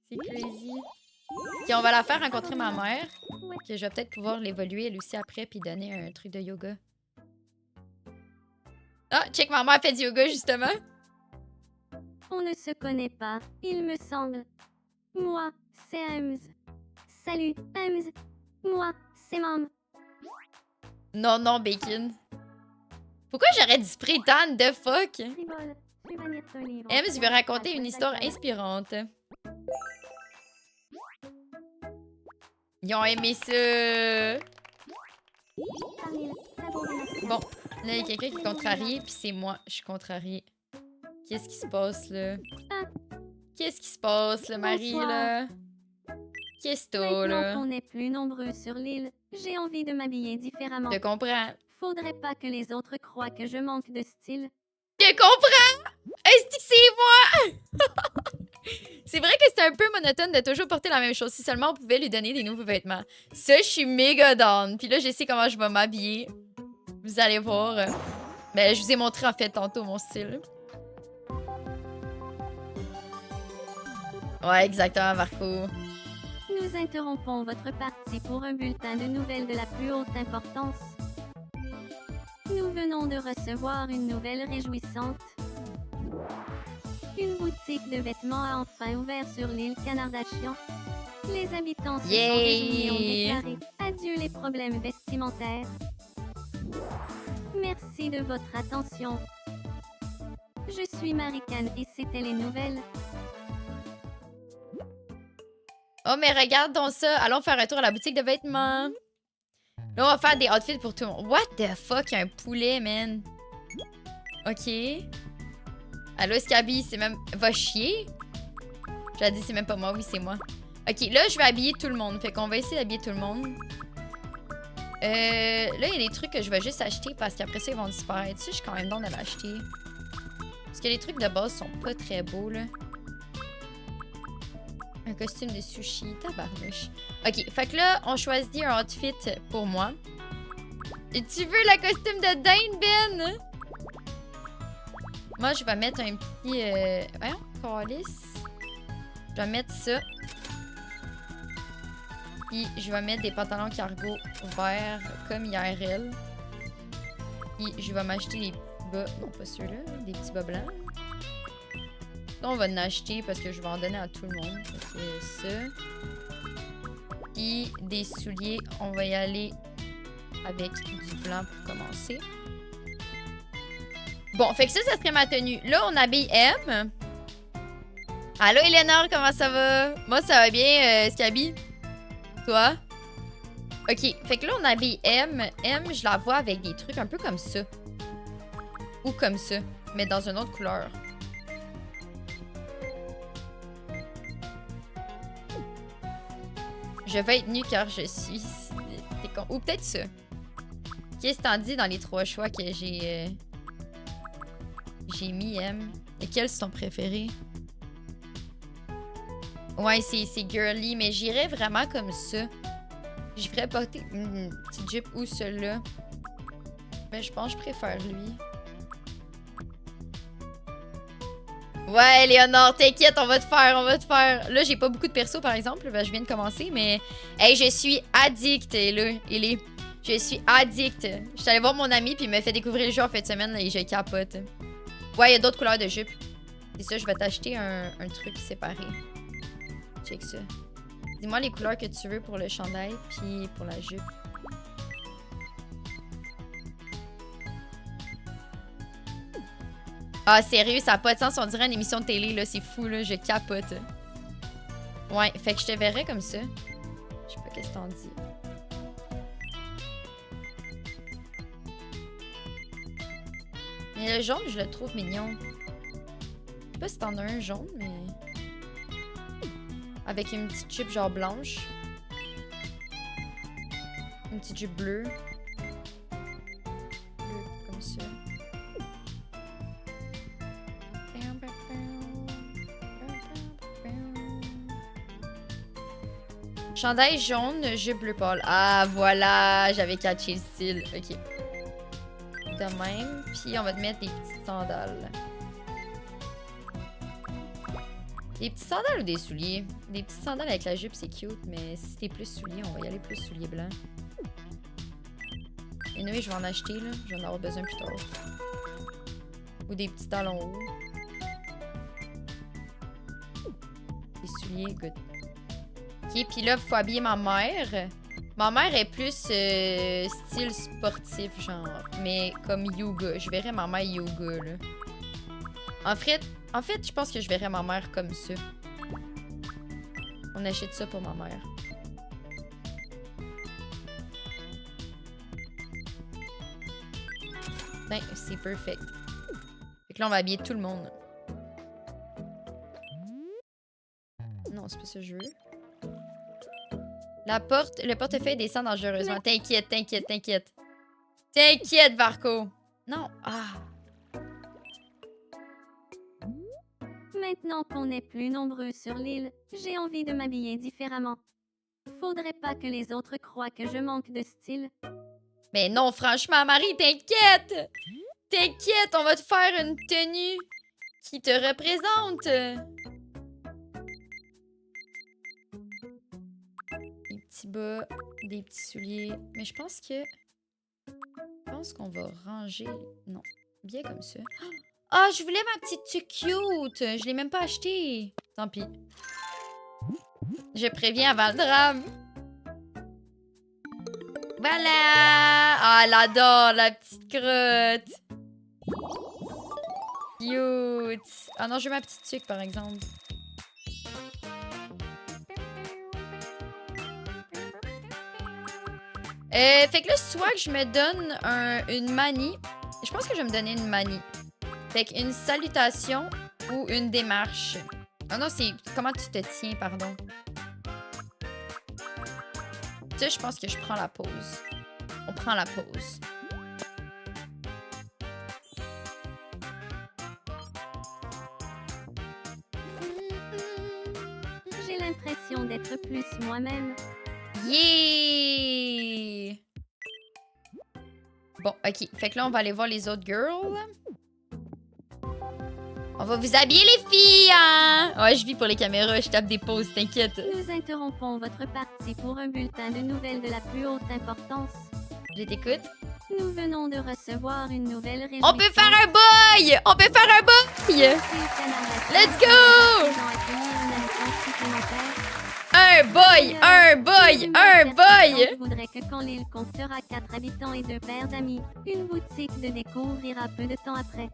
C'est crazy. Ok, on va la faire rencontrer ma mère. Ouais. Que je vais peut-être pouvoir l'évoluer elle aussi après puis donner un truc de yoga. Ah, check, ma mère fait du yoga justement. On ne se connaît pas, il me semble. Moi, c'est Hams. Salut, Hams. Moi, c'est Mom. Non, non, Bacon. Pourquoi j'aurais dit spray tan de fuck? Frivole, je vais lire ton livre. M, je vais raconter une histoire inspirante. Ils ont aimé ça. Bon, là, il y a quelqu'un qui est contrarié, puis c'est moi, je suis contrariée. Qu'est-ce qui se passe, là? Qu'est-ce qui se passe, là, Marie, Bonsoir. là? Qu'est-ce que t'as, Maintenant là? qu'on est plus nombreux sur l'île, j'ai envie de m'habiller différemment. Je comprends. Faudrait pas que les autres croient que je manque de style. Je comprends! Est-ce que c'est moi? C'est vrai que c'est un peu monotone de toujours porter la même chose. Si seulement on pouvait lui donner des nouveaux vêtements. Ça, je suis méga down. Puis là, je sais comment je vais m'habiller. Vous allez voir. Mais je vous ai montré en fait tantôt mon style. Ouais, exactement, Marco. Nous interrompons votre partie pour un bulletin de nouvelles de la plus haute importance. Nous venons de recevoir une nouvelle réjouissante. Une boutique de vêtements a enfin ouvert sur l'île Canardashian. Les habitants se sont réunis et ont déclaré adieu les problèmes vestimentaires. Merci de votre attention. Je suis Marican et c'était les nouvelles. Oh, mais regarde donc ça. Allons faire un tour à la boutique de vêtements. Là, on va faire des outfits pour tout le monde. What the fuck? Il y a un poulet, man. Ok. Allô, Scabby, c'est même... Va chier? J'ai dit c'est même pas moi. Oui, c'est moi. Ok, là, je vais habiller tout le monde. Fait qu'on va essayer d'habiller tout le monde. Là, il y a des trucs que je vais juste acheter parce qu'après ça, ils vont disparaître. Ça, je suis quand même dans de l'acheter. Parce que les trucs de base sont pas très beaux, là. Un costume de sushi, tabarnouche. Ok, fait que là, on choisit un outfit pour moi. Et tu veux la costume de dinde, Ben? Moi, je vais mettre un petit... Voyons, calice. Je vais mettre ça. Puis, je vais mettre des pantalons cargo verts comme IRL. Puis, je vais m'acheter des petits bas... Non, pas ceux-là. Des petits bas blancs. Là, on va en acheter parce que je vais en donner à tout le monde. C'est ça. Puis des souliers, on va y aller avec du blanc pour commencer. Bon, fait que ça serait ma tenue. Là, on habille M. Allô, Eleanor, comment ça va? Moi, ça va bien, Scabby. Toi? Ok, fait que là, on habille M. M, je la vois avec des trucs un peu comme ça. Ou comme ça, mais dans une autre couleur. Je vais être nue car je suis... C'est con. Ou peut-être ça. Qu'est-ce que t'en dis dans les 3 choix que j'ai mis, M? Et quel est ton préféré? Ouais, c'est girly, mais j'irais vraiment comme ça. Je ferais porter une petite jupe ou celle-là. Mais je pense que je préfère lui. Ouais, Léonore, t'inquiète, on va te faire, on va te faire. Là, j'ai pas beaucoup de persos, par exemple. Ben, je viens de commencer, mais... Hey, je suis addict, là. Je suis addict. Je suis allée voir mon ami, puis il m'a fait découvrir le jeu en fin de semaine, là, et je capote. Ouais, il y a d'autres couleurs de jupe. C'est ça, je vais t'acheter un truc séparé. Check ça. Dis-moi les couleurs que tu veux pour le chandail, puis pour la jupe. Ah, sérieux, ça n'a pas de sens. On dirait une émission de télé, là. C'est fou, là. Je capote. Ouais, fait que je te verrai comme ça. Je sais pas qu'est-ce que t'en dis. Mais le jaune, je le trouve mignon. Je sais pas si t'en as un jaune, mais... Avec une petite jupe genre blanche. Une petite jupe bleue. Bleu, comme ça. Chandail jaune, jupe bleu pâle. Ah, voilà, j'avais catché le style. Ok. De même. Puis on va te mettre des petites sandales. Des petits sandales ou des souliers? Des petits sandales avec la jupe, c'est cute, mais si t'es plus souliers, on va y aller plus souliers blancs. Et oui, je vais en acheter, là. Je vais en avoir besoin plus tard. Ou des petits talons hauts. Des souliers, good. Ok, puis là, il faut habiller ma mère. Ma mère est plus style sportif, genre. Mais comme yoga. Je verrais ma mère yoga, là. En fait, je pense que je verrais ma mère comme ça. On achète ça pour ma mère. Ben, c'est perfect. Fait que là, on va habiller tout le monde. Non, c'est pas ça que je veux. Le portefeuille descend dangereusement. T'inquiète, t'inquiète, t'inquiète. T'inquiète, Varco. Non. Ah. Maintenant qu'on est plus nombreux sur l'île, j'ai envie de m'habiller différemment. Faudrait pas que les autres croient que je manque de style. Mais non, franchement, Marie, t'inquiète. T'inquiète, on va te faire une tenue qui te représente. Des petits bas, des petits souliers. Mais je pense que... Je pense qu'on va ranger... Non, bien comme ça. Ah, je voulais ma petite tuque cute. Je l'ai même pas achetée. Tant pis. Je préviens avant le drame. Voilà! Ah, elle adore la petite crotte. Cute. Ah non, je veux ma petite tuque, par exemple. Fait que là, soit que je me donne une manie. Je pense que je vais me donner une manie. Fait qu'une salutation ou une démarche. Ah non, c'est comment tu te tiens, pardon. Tu sais, je pense que je prends la pause. On prend la pause. J'ai l'impression d'être plus moi-même. Yeah! Bon, ok. Fait que là, on va aller voir les autres girls. On va vous habiller, les filles, hein? Ouais, je vis pour les caméras, je tape des pauses, t'inquiète. Nous interrompons votre partie pour un bulletin de nouvelles de la plus haute importance. Je t'écoute. Nous venons de recevoir une nouvelle réjouissance. On peut faire un boy! On peut faire un boy! Let's go! Un boy! Un boy! Un boy! Je voudrais que quand l'île comptera 4 habitants et 2 paires d'amis, une boutique de déco ouvrira peu de temps après.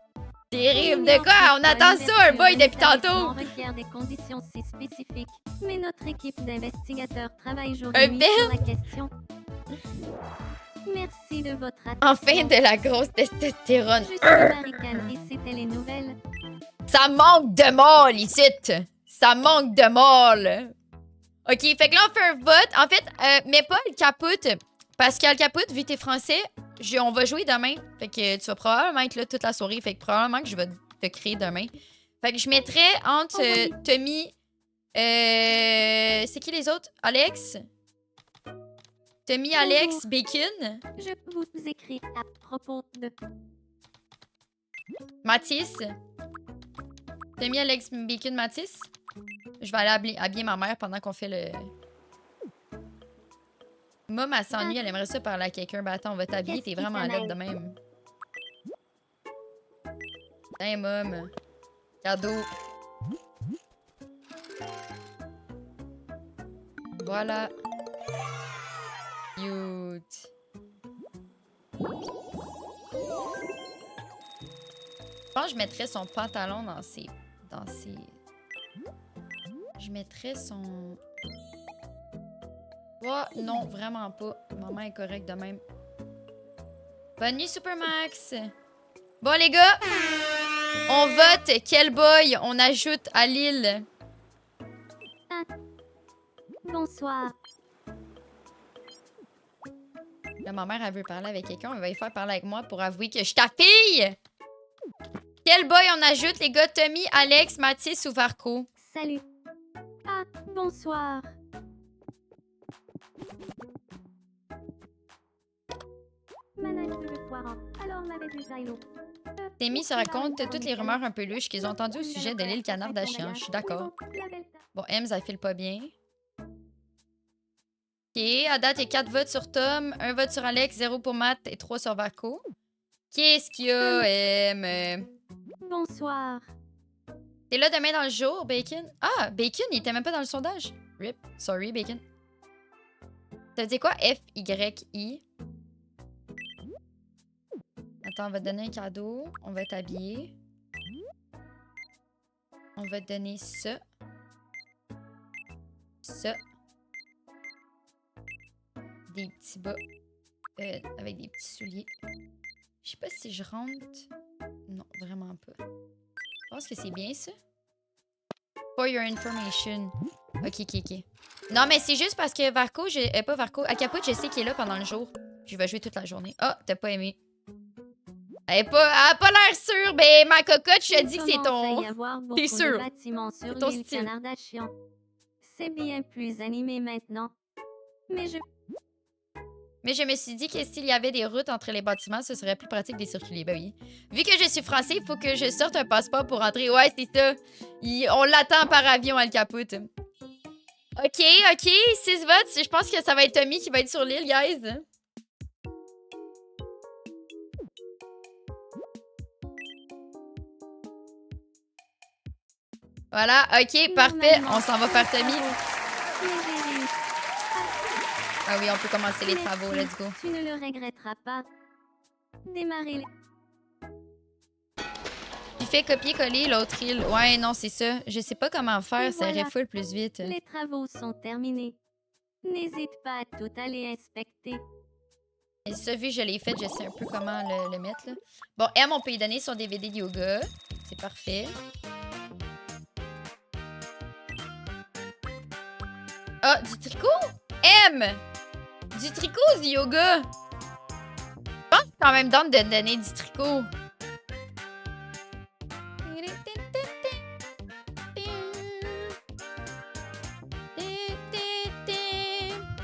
Terrible, de quoi? On attend ça, un boy depuis tantôt! On requiert des conditions si spécifiques, mais notre équipe d'investigateurs travaille jour Un et nuit bel- sur la question. Merci de votre attention. Enfin, de la grosse testostérone. Je suis Maricane et c'était les nouvelles. Ça manque de molle, ici! Ça manque de molle! Ok, fait que là, on fait un vote. En fait, mets pas le capote. Parce qu'à le capote, vu que t'es français, on va jouer demain. Fait que tu vas probablement être là toute la soirée. Fait que probablement que je vais te créer demain. Fait que je mettrais entre Tommy... c'est qui les autres? Alex? Tommy, Alex, Bacon? Je vous écris à propos de... Mathis? Tommy, Alex, Bacon, Mathis? Je vais aller habiller ma mère pendant qu'on fait le... Mom, elle s'ennuie, elle aimerait ça parler à quelqu'un. Ben attends, on va t'habiller, t'es vraiment là de même. Hey, Mom. Cadeau. Voilà. Cute. Je pense que je mettrais son pantalon dans ses... Je mettrais son... Oh, non, vraiment pas. Maman est correcte de même. Bonne nuit, Supermax. Bon, les gars, on vote quel boy on ajoute à l'île. Bonsoir. Là, ma mère, elle veut parler avec quelqu'un. Elle va y faire parler avec moi pour avouer que je suis ta fille. Quel boy on ajoute, les gars? Tommy, Alex, Mathis ou Varco? Salut. Ah, bonsoir. Manager soir. Alors m'avait du Jailo. Témi se raconte toutes les rumeurs un peu louches qu'ils ont entendues au sujet de l'île Canardachien. Je suis d'accord. Bon, Ems, elle file pas bien. Ok, à date, il y a 4 votes sur Tom, 1 vote sur Alex, 0 pour Matt et 3 sur Varco. Qu'est-ce qu'il y a, Em? Bonsoir. T'es là demain dans le jour, Bacon? Ah, Bacon, il était même pas dans le sondage. RIP. Sorry, Bacon. Ça veut dire quoi? F-Y-I. Attends, on va te donner un cadeau. On va t'habiller. On va te donner ça. Ça. Des petits bas. Avec des petits souliers. Je sais pas si je rentre. Non, vraiment pas. Je pense que c'est bien ça. For your information. Ok, ok, ok. Non, mais c'est juste parce que Varco, pas Varco, Akaput, je sais qu'il est là pendant le jour. Puis il va jouer toute la journée. Ah, t'as pas aimé. Elle a pas l'air sûre. Ben, ma cocotte, je te dis que c'est ton. T'es sûr? C'est ton style. Canardachien. C'est bien plus animé maintenant. Mais je me suis dit que s'il y avait des routes entre les bâtiments, ce serait plus pratique de les circuler. Ben oui. Vu que je suis français, il faut que je sorte un passeport pour rentrer. Ouais, c'est ça. On l'attend par avion, Al Caput. Ok, 6 votes. Je pense que ça va être Tommy qui va être sur l'île, guys. Voilà, ok, parfait. On s'en va faire Tommy. Ah oui, on peut commencer les travaux. Let's go. Tu ne le regretteras pas. Démarrer les... Tu fais copier-coller l'autre île. Ouais, non, c'est ça. Je sais pas comment faire, ça irait full plus vite. Les travaux sont terminés. N'hésite pas à tout aller inspecter. Et ça, vu que je l'ai fait, je sais un peu comment le mettre. Là. Bon, M, on peut lui donner son DVD de yoga. C'est parfait. Ah, du tricot? M! Du tricot ou du yoga? Je pense que c'est quand même temps de donner du tricot.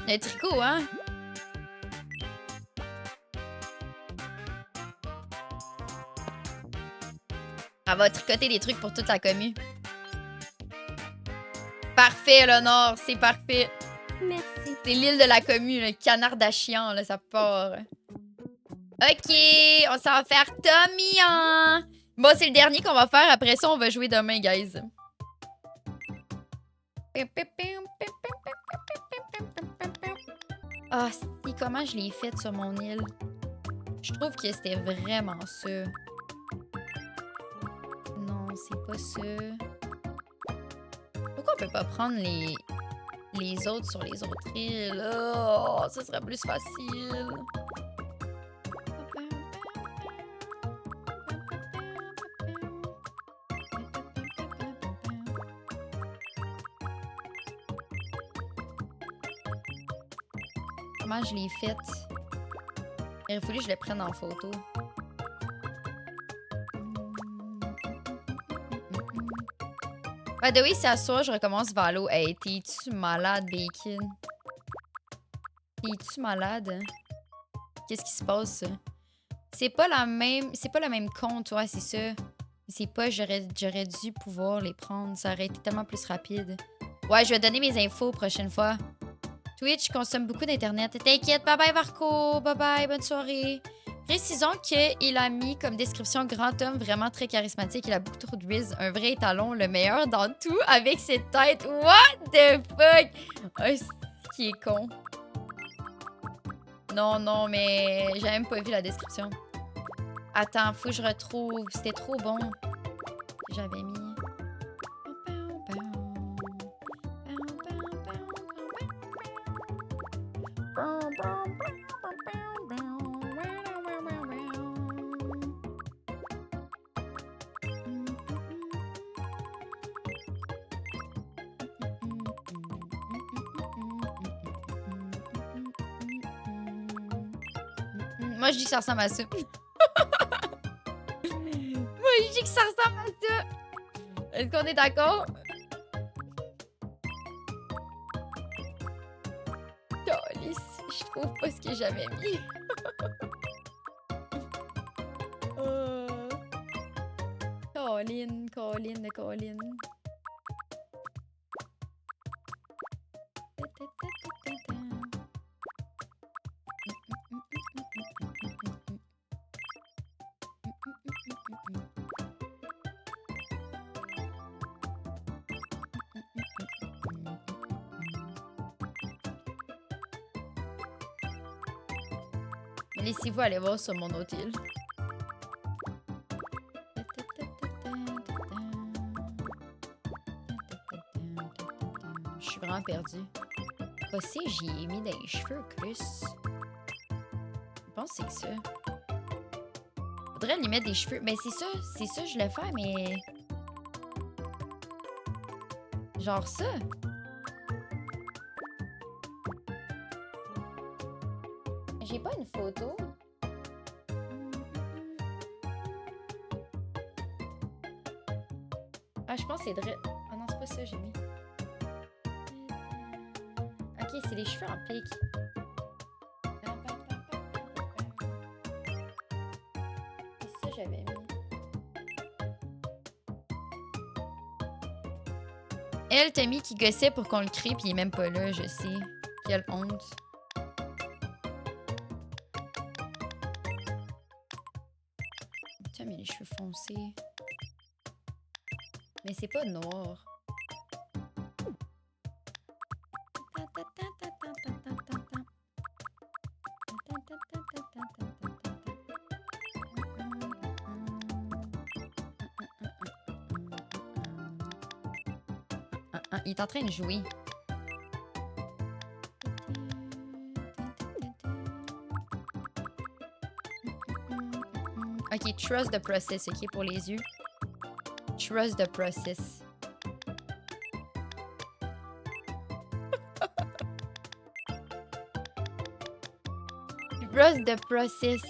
Le tricot, hein? Elle va tricoter des trucs pour toute la commu. Parfait, Léonore, c'est parfait. Merci. C'est l'île de la commu, le Canardachien, là, ça part. Ok, on s'en va faire Tommy, hein? Bon, c'est le dernier qu'on va faire. Après ça, on va jouer demain, guys. Ah, si, comment je l'ai faite sur mon île? Je trouve que c'était vraiment ça. Non, c'est pas ça. Pourquoi on peut pas prendre les autres sur les autres îles? Oh, ça serait plus facile. Comment je l'ai faite? Il aurait fallu que je le prenne en photo. By the way, c'est à soir, je recommence Valo. Hey, t'es-tu malade, Bacon? T'es-tu malade? Qu'est-ce qui se passe? C'est pas la même... C'est pas le même compte, ouais, c'est ça. C'est pas... J'aurais dû pouvoir les prendre. Ça aurait été tellement plus rapide. Ouais, je vais donner mes infos prochaine fois. Twitch consomme beaucoup d'Internet. T'inquiète, bye bye Varco, bye bye, bonne soirée. Précisons qu'il a mis comme description grand homme vraiment très charismatique. Il a beaucoup trop de whiz, un vrai étalon, le meilleur dans tout avec cette tête. What the fuck? Oh, c'est qui est con. Non, non, mais j'ai même pas vu la description. Attends, faut que je retrouve. C'était trop bon. J'avais mis. Moi, je dis que ça ressemble à ça. Moi, je dis que ça ressemble à ça. Est-ce qu'on est d'accord? Calice, je trouve pas ce que j'avais mis. Colin, Colin de Colin. Laissez-vous aller voir sur mon autre île. Je suis vraiment perdue. Aussi, j'y ai mis des cheveux plus. Je pense que c'est ça. Faudrait lui mettre des cheveux. Mais c'est ça, je le fais, mais. Genre ça. J'ai pas une photo. Ah, je pense que c'est drôle. Ah non, c'est pas ça que j'ai mis. Ok, c'est les cheveux en pique. C'est ça que j'avais mis. Elle, Tommy, qui gossait pour qu'on le crée, puis il est même pas là, je sais. Quelle honte. Putain, mais les cheveux foncés. Mais c'est pas noir. Il est en train de jouer. Ok, trust the process, ok, pour les yeux. Trust the process. Trust the process.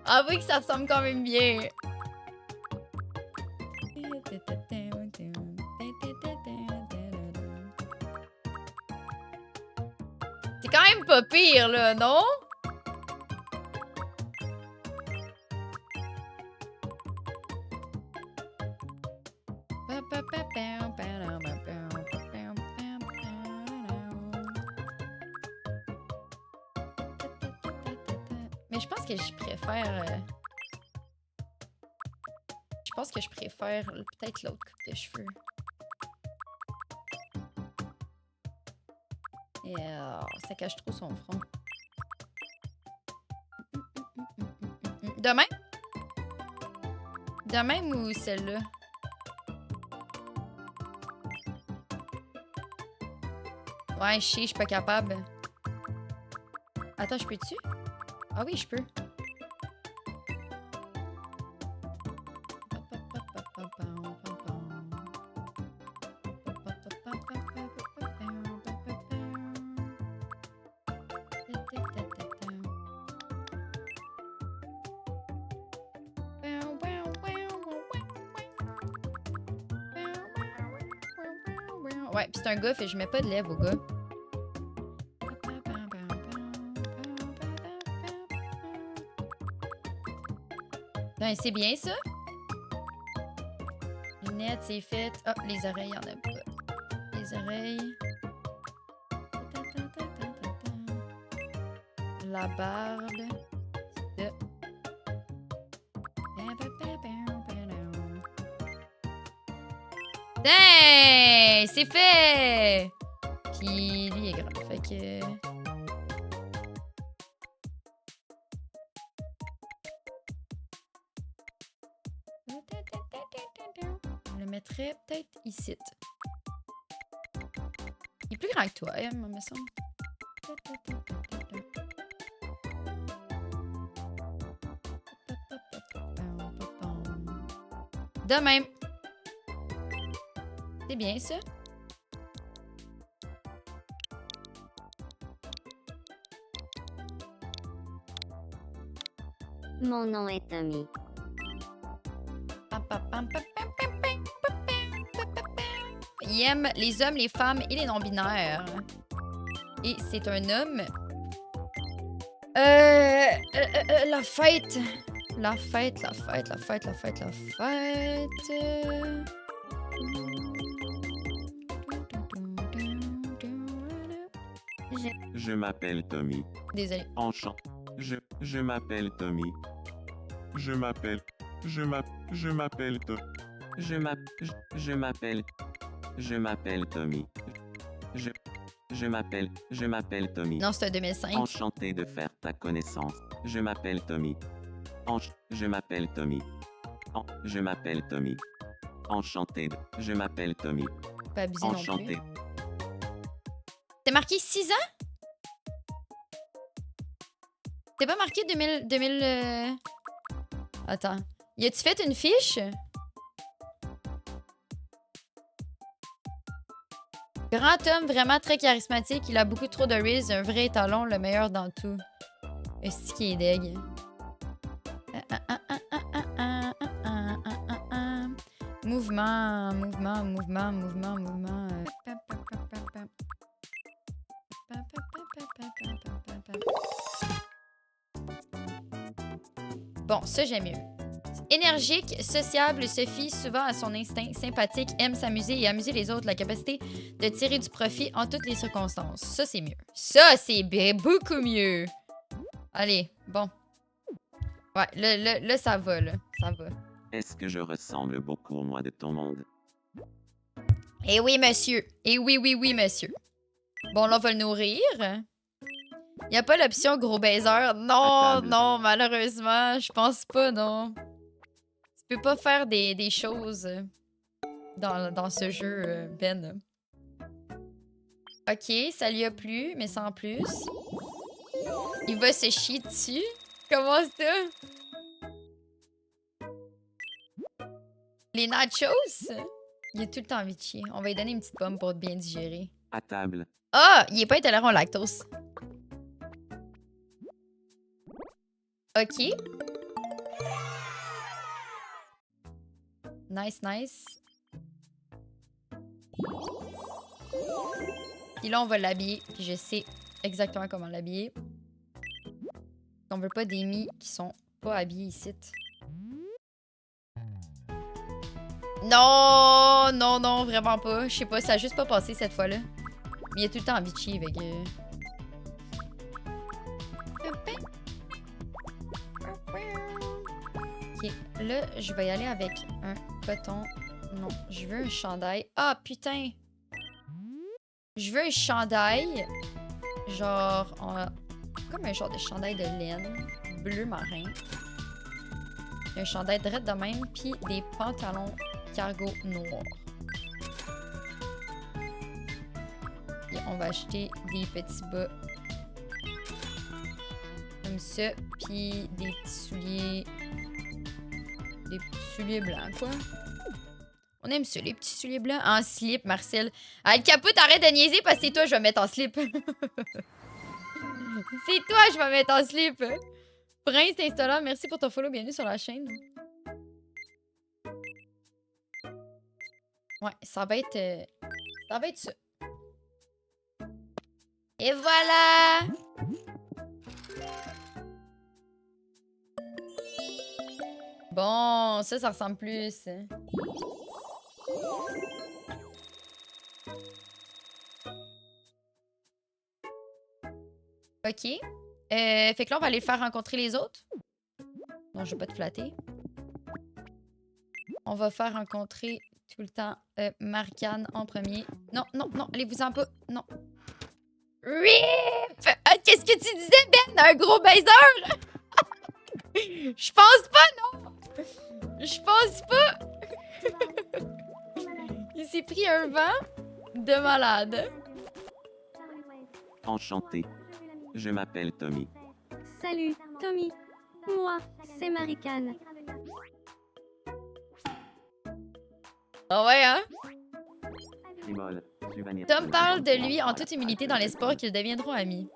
Ah oui que ça ressemble quand même bien. C'est quand même pas pire là, non? Mais je pense que je préfère... Je pense que je préfère peut-être l'autre coupe de cheveux. Et ça cache trop son front. De même? De même ou celle-là? Ouais, je sais, je suis pas capable. Attends, je peux-tu? Ah oui, je peux. Ouais, pis c'est un gars, fait que je mets pas de lèvres au gars. Ben, c'est bien ça. Lunettes, c'est fait. Ah, les oreilles, y'en a pas. Les oreilles. La barbe. Ça. Dang! C'est fait! Puis lui, il est grand. Fait que... Je le mettrais peut-être ici. Il est plus grand que toi, hein, me semble. De même. C'est bien ça. Mon nom est Tommy. Il Il aime les hommes, les femmes et les non-binaires. Et c'est un homme. La fête. La fête, la fête, la fête, la fête, la fête. Je m'appelle Tommy. Désolé. Enchanté. Je m'appelle Tommy. Je m'appelle Tommy. Je m'appelle Tommy. Je m'appelle Tommy. Non, c'est un 2005. Enchanté de faire ta connaissance. Je m'appelle Tommy. Je m'appelle Tommy. Je m'appelle Tommy. Enchanté de... Je m'appelle Tommy. Pas abusé non Enchanté. plus. C'est marqué 6 ans? T'es pas marqué 2000... Attends. Y a-tu fait une fiche? Grand homme, vraiment très charismatique. Il a beaucoup trop de riz. Un vrai étalon, le meilleur dans tout. Est-ce qu'il est deg? Mouvement. Bon, ça j'aime mieux. Énergique, sociable, se fie souvent à son instinct, sympathique, aime s'amuser et amuser les autres, la capacité de tirer du profit en toutes les circonstances. Ça, c'est mieux. Ça, c'est beaucoup mieux. Allez, bon. Ouais, là, ça va, là. Ça va. Est-ce que je ressemble beaucoup au moi de ton monde? Eh oui, monsieur. Eh oui, oui, oui, monsieur. Bon, là, on va le nourrir. Il n'y a pas l'option gros baiser. Non, non, malheureusement, je pense pas, non. Tu peux pas faire des choses dans ce jeu, Ben. Ok, ça lui a plu, mais sans plus. Il va se chier dessus. Comment ça? Les nachos? Il a tout le temps envie de chier. On va lui donner une petite pomme pour bien digérer. À table. Ah! Il est pas intolérant au lactose. Ok. Nice, nice. Puis là, on va l'habiller. Puis je sais exactement comment l'habiller. On veut pas des mis qui sont pas habillés ici. Non, non, non, vraiment pas. Je sais pas, ça a juste pas passé cette fois-là. Mais il a tout le temps envie de chier avec... Ok, là, je vais y aller avec un coton. Non, je veux un chandail. Ah, putain! Je veux un chandail, genre, comme un genre de chandail de laine, bleu marin. Un chandail direct de même, puis des pantalons cargo noirs. Et on va acheter des petits bas comme ça, puis des petits souliers. Des petits souliers blancs, quoi. On aime ça, les petits souliers blancs. En slip, Marcel. Ah, le capot, arrête de niaiser parce que c'est toi, je vais mettre en slip. C'est toi, je vais mettre en slip. Prince installant, merci pour ton follow. Bienvenue sur la chaîne. Ouais, ça va être ça. Et voilà! Bon, ça ressemble plus. Ok. Fait que là, on va aller faire rencontrer les autres. Non, je vais pas te flatter. On va faire rencontrer tout le temps Marcane en premier. Non, non, non, allez-vous-en pas. Non. RIP! Qu'est-ce que tu disais, Ben? Un gros baiser, là? Je pense pas, non! Je pense pas! Il s'est pris un vent de malade. Enchanté. Je m'appelle Tommy. Salut, Tommy. Moi, c'est Maricane. Ah ouais, hein? Rimol, Tom parle de lui en toute humilité dans l'espoir qu'ils deviendront amis.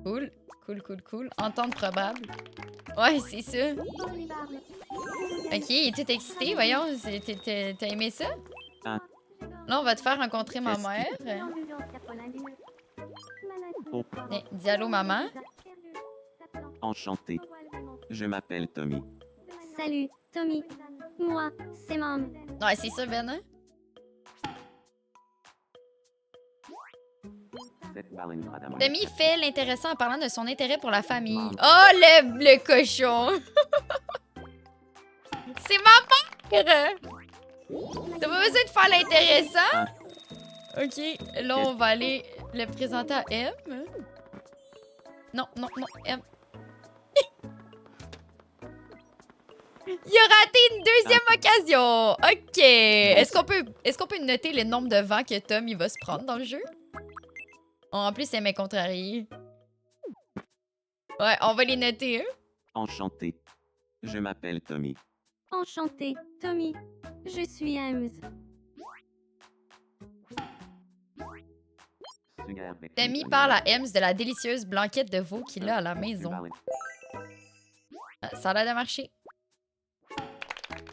Cool, cool, cool, cool. Entente probable. Ouais, c'est ça. Ok, il est tout excité, voyons. T'as aimé ça? Ah. Là, on va te faire rencontrer ma Qu'est-ce mère. Oh, Dis allô, maman. enchanté. Je m'appelle Tommy. Salut, Tommy. Moi, c'est Mom. Ouais, c'est ça, Ben, hein? Cette baleine fera d'amour. Tommy fait l'intéressant en parlant de son intérêt pour la famille. Oh, le cochon! C'est ma mère! T'as pas besoin de faire l'intéressant? Ok, là, on va aller le présenter à M. Non, non, non, M. Il a raté une deuxième occasion! Ok! Est-ce qu'on peut noter le nombre de vents que Tom il va se prendre dans le jeu? En plus, c'est mes contrariés. Ouais, on va les noter, hein? Enchanté. Je m'appelle Tommy. Enchanté, Tommy. Je suis Ems. Tommy parle à Ems de la délicieuse blanquette de veau qu'il a à la maison. Ah, ça a l'air de marcher.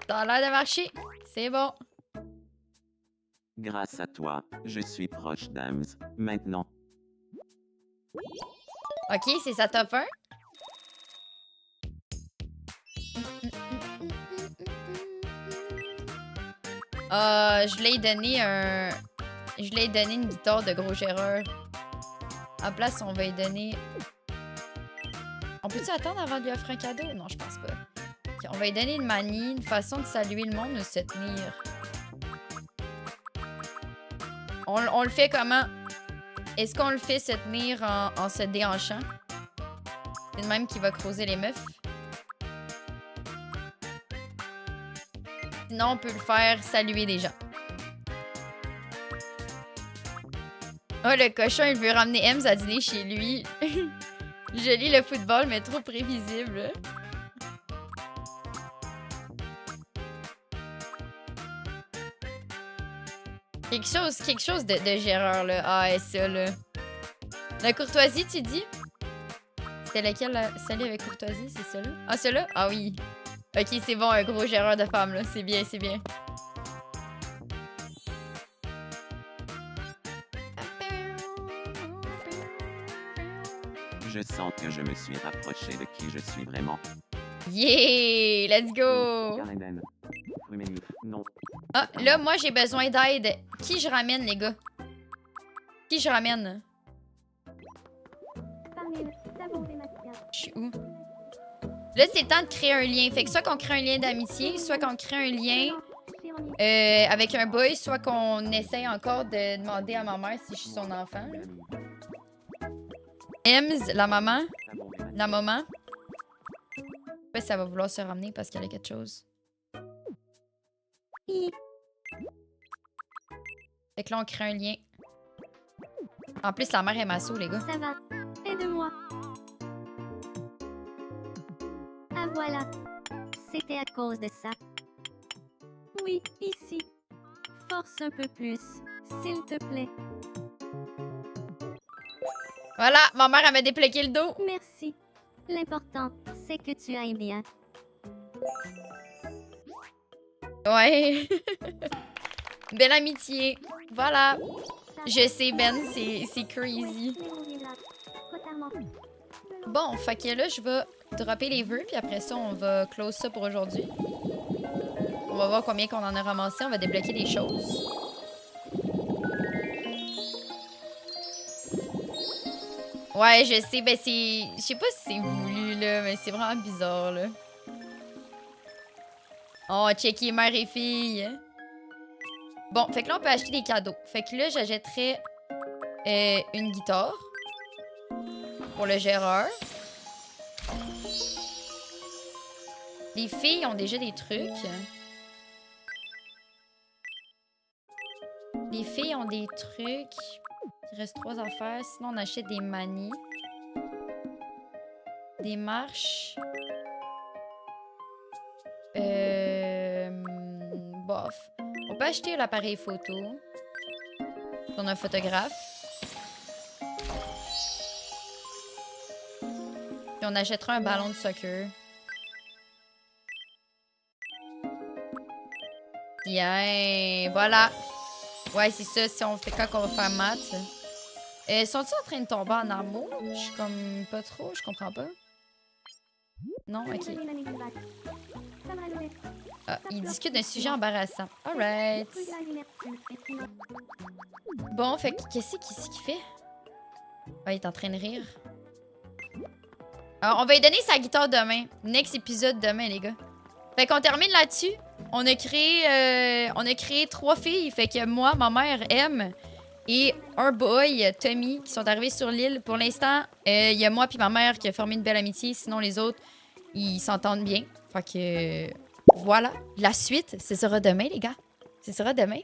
Ça a l'air de marcher. C'est bon. Grâce à toi, je suis proche d'Ams. Maintenant, Ok, c'est sa top 1. Je l'ai donné un... Je l'ai donné une guitare de gros géreur. En place, on va lui donner... On peut-tu attendre avant de lui offrir un cadeau? Non, je pense pas. Ok, on va lui donner une manie, une façon de saluer le monde ou se tenir. On le fait comment? Est-ce qu'on le fait se tenir en se déhanchant? C'est le même qui va creuser les meufs. Sinon, on peut le faire saluer des gens. Oh, le cochon, il veut ramener Ems à dîner chez lui. Je lis le football, mais trop prévisible. Quelque chose de géreur, là. Ah, et ça, là. La courtoisie, tu dis? C'était lequel, là? Salut avec courtoisie, c'est ça, là? Ah, celui-là? Ah oui. Ok, c'est bon, un gros géreur de femme, là. C'est bien, c'est bien. je sens que je me suis rapproché de qui je suis vraiment. Yeah! Let's go! Garenden. Rumeni. Non. Ah, là, moi, j'ai besoin d'aide. Qui je ramène, les gars? Qui je ramène? Je suis où? Là, c'est le temps de créer un lien. Fait que soit qu'on crée un lien d'amitié, soit qu'on crée un lien avec un boy, soit qu'on essaye encore de demander à ma mère si je suis son enfant. Là. Ems, la maman. La maman. Je sais pas si ça va vouloir se ramener parce qu'elle a quelque chose. Fait que là, on crée un lien. En plus, la mère est masso, les gars. Ça va. Aide-moi. Ah voilà. C'était à cause de ça. Oui, ici. Force un peu plus, s'il te plaît. Voilà, ma mère, elle m'a débloqué le dos. Merci. L'important, c'est que tu ailles bien. Ouais. Belle amitié. Voilà. Je sais, Ben, c'est crazy. Bon, fait que là, je vais dropper les vœux, puis après ça, on va close ça pour aujourd'hui. On va voir combien qu'on en a ramassé. On va débloquer des choses. Ouais, je sais, ben c'est... Je sais pas si c'est voulu, là, mais c'est vraiment bizarre, là. Oh, checker mère et fille. Bon, fait que là, on peut acheter des cadeaux. Fait que là, j'achèterais une guitare pour le géreur. Les filles ont déjà des trucs. Les filles ont des trucs. Il reste 3 affaires. Sinon, on achète des manies. Des marches. Bof. On peut acheter l'appareil photo. On a un photographe. Puis on achètera un ballon de soccer. Bien, voilà. Ouais, c'est ça, si on fait quand on va faire maths. Sont-ils en train de tomber en amour? Je suis comme pas trop, je comprends pas. Non, ok. Ah, ils discutent d'un sujet embarrassant. Alright. Bon, fait que qu'est-ce qu'il fait? Ah, il est en train de rire. Alors, on va lui donner sa guitare demain. Next épisode demain, les gars. Fait qu'on termine là-dessus. On a créé 3 filles. Fait que moi, ma mère, M, et un boy, Tommy, qui sont arrivés sur l'île. Pour l'instant, il y a moi puis ma mère qui a formé une belle amitié. Sinon, les autres, ils s'entendent bien. Fait que voilà. La suite, ce sera demain, les gars. Ce sera demain.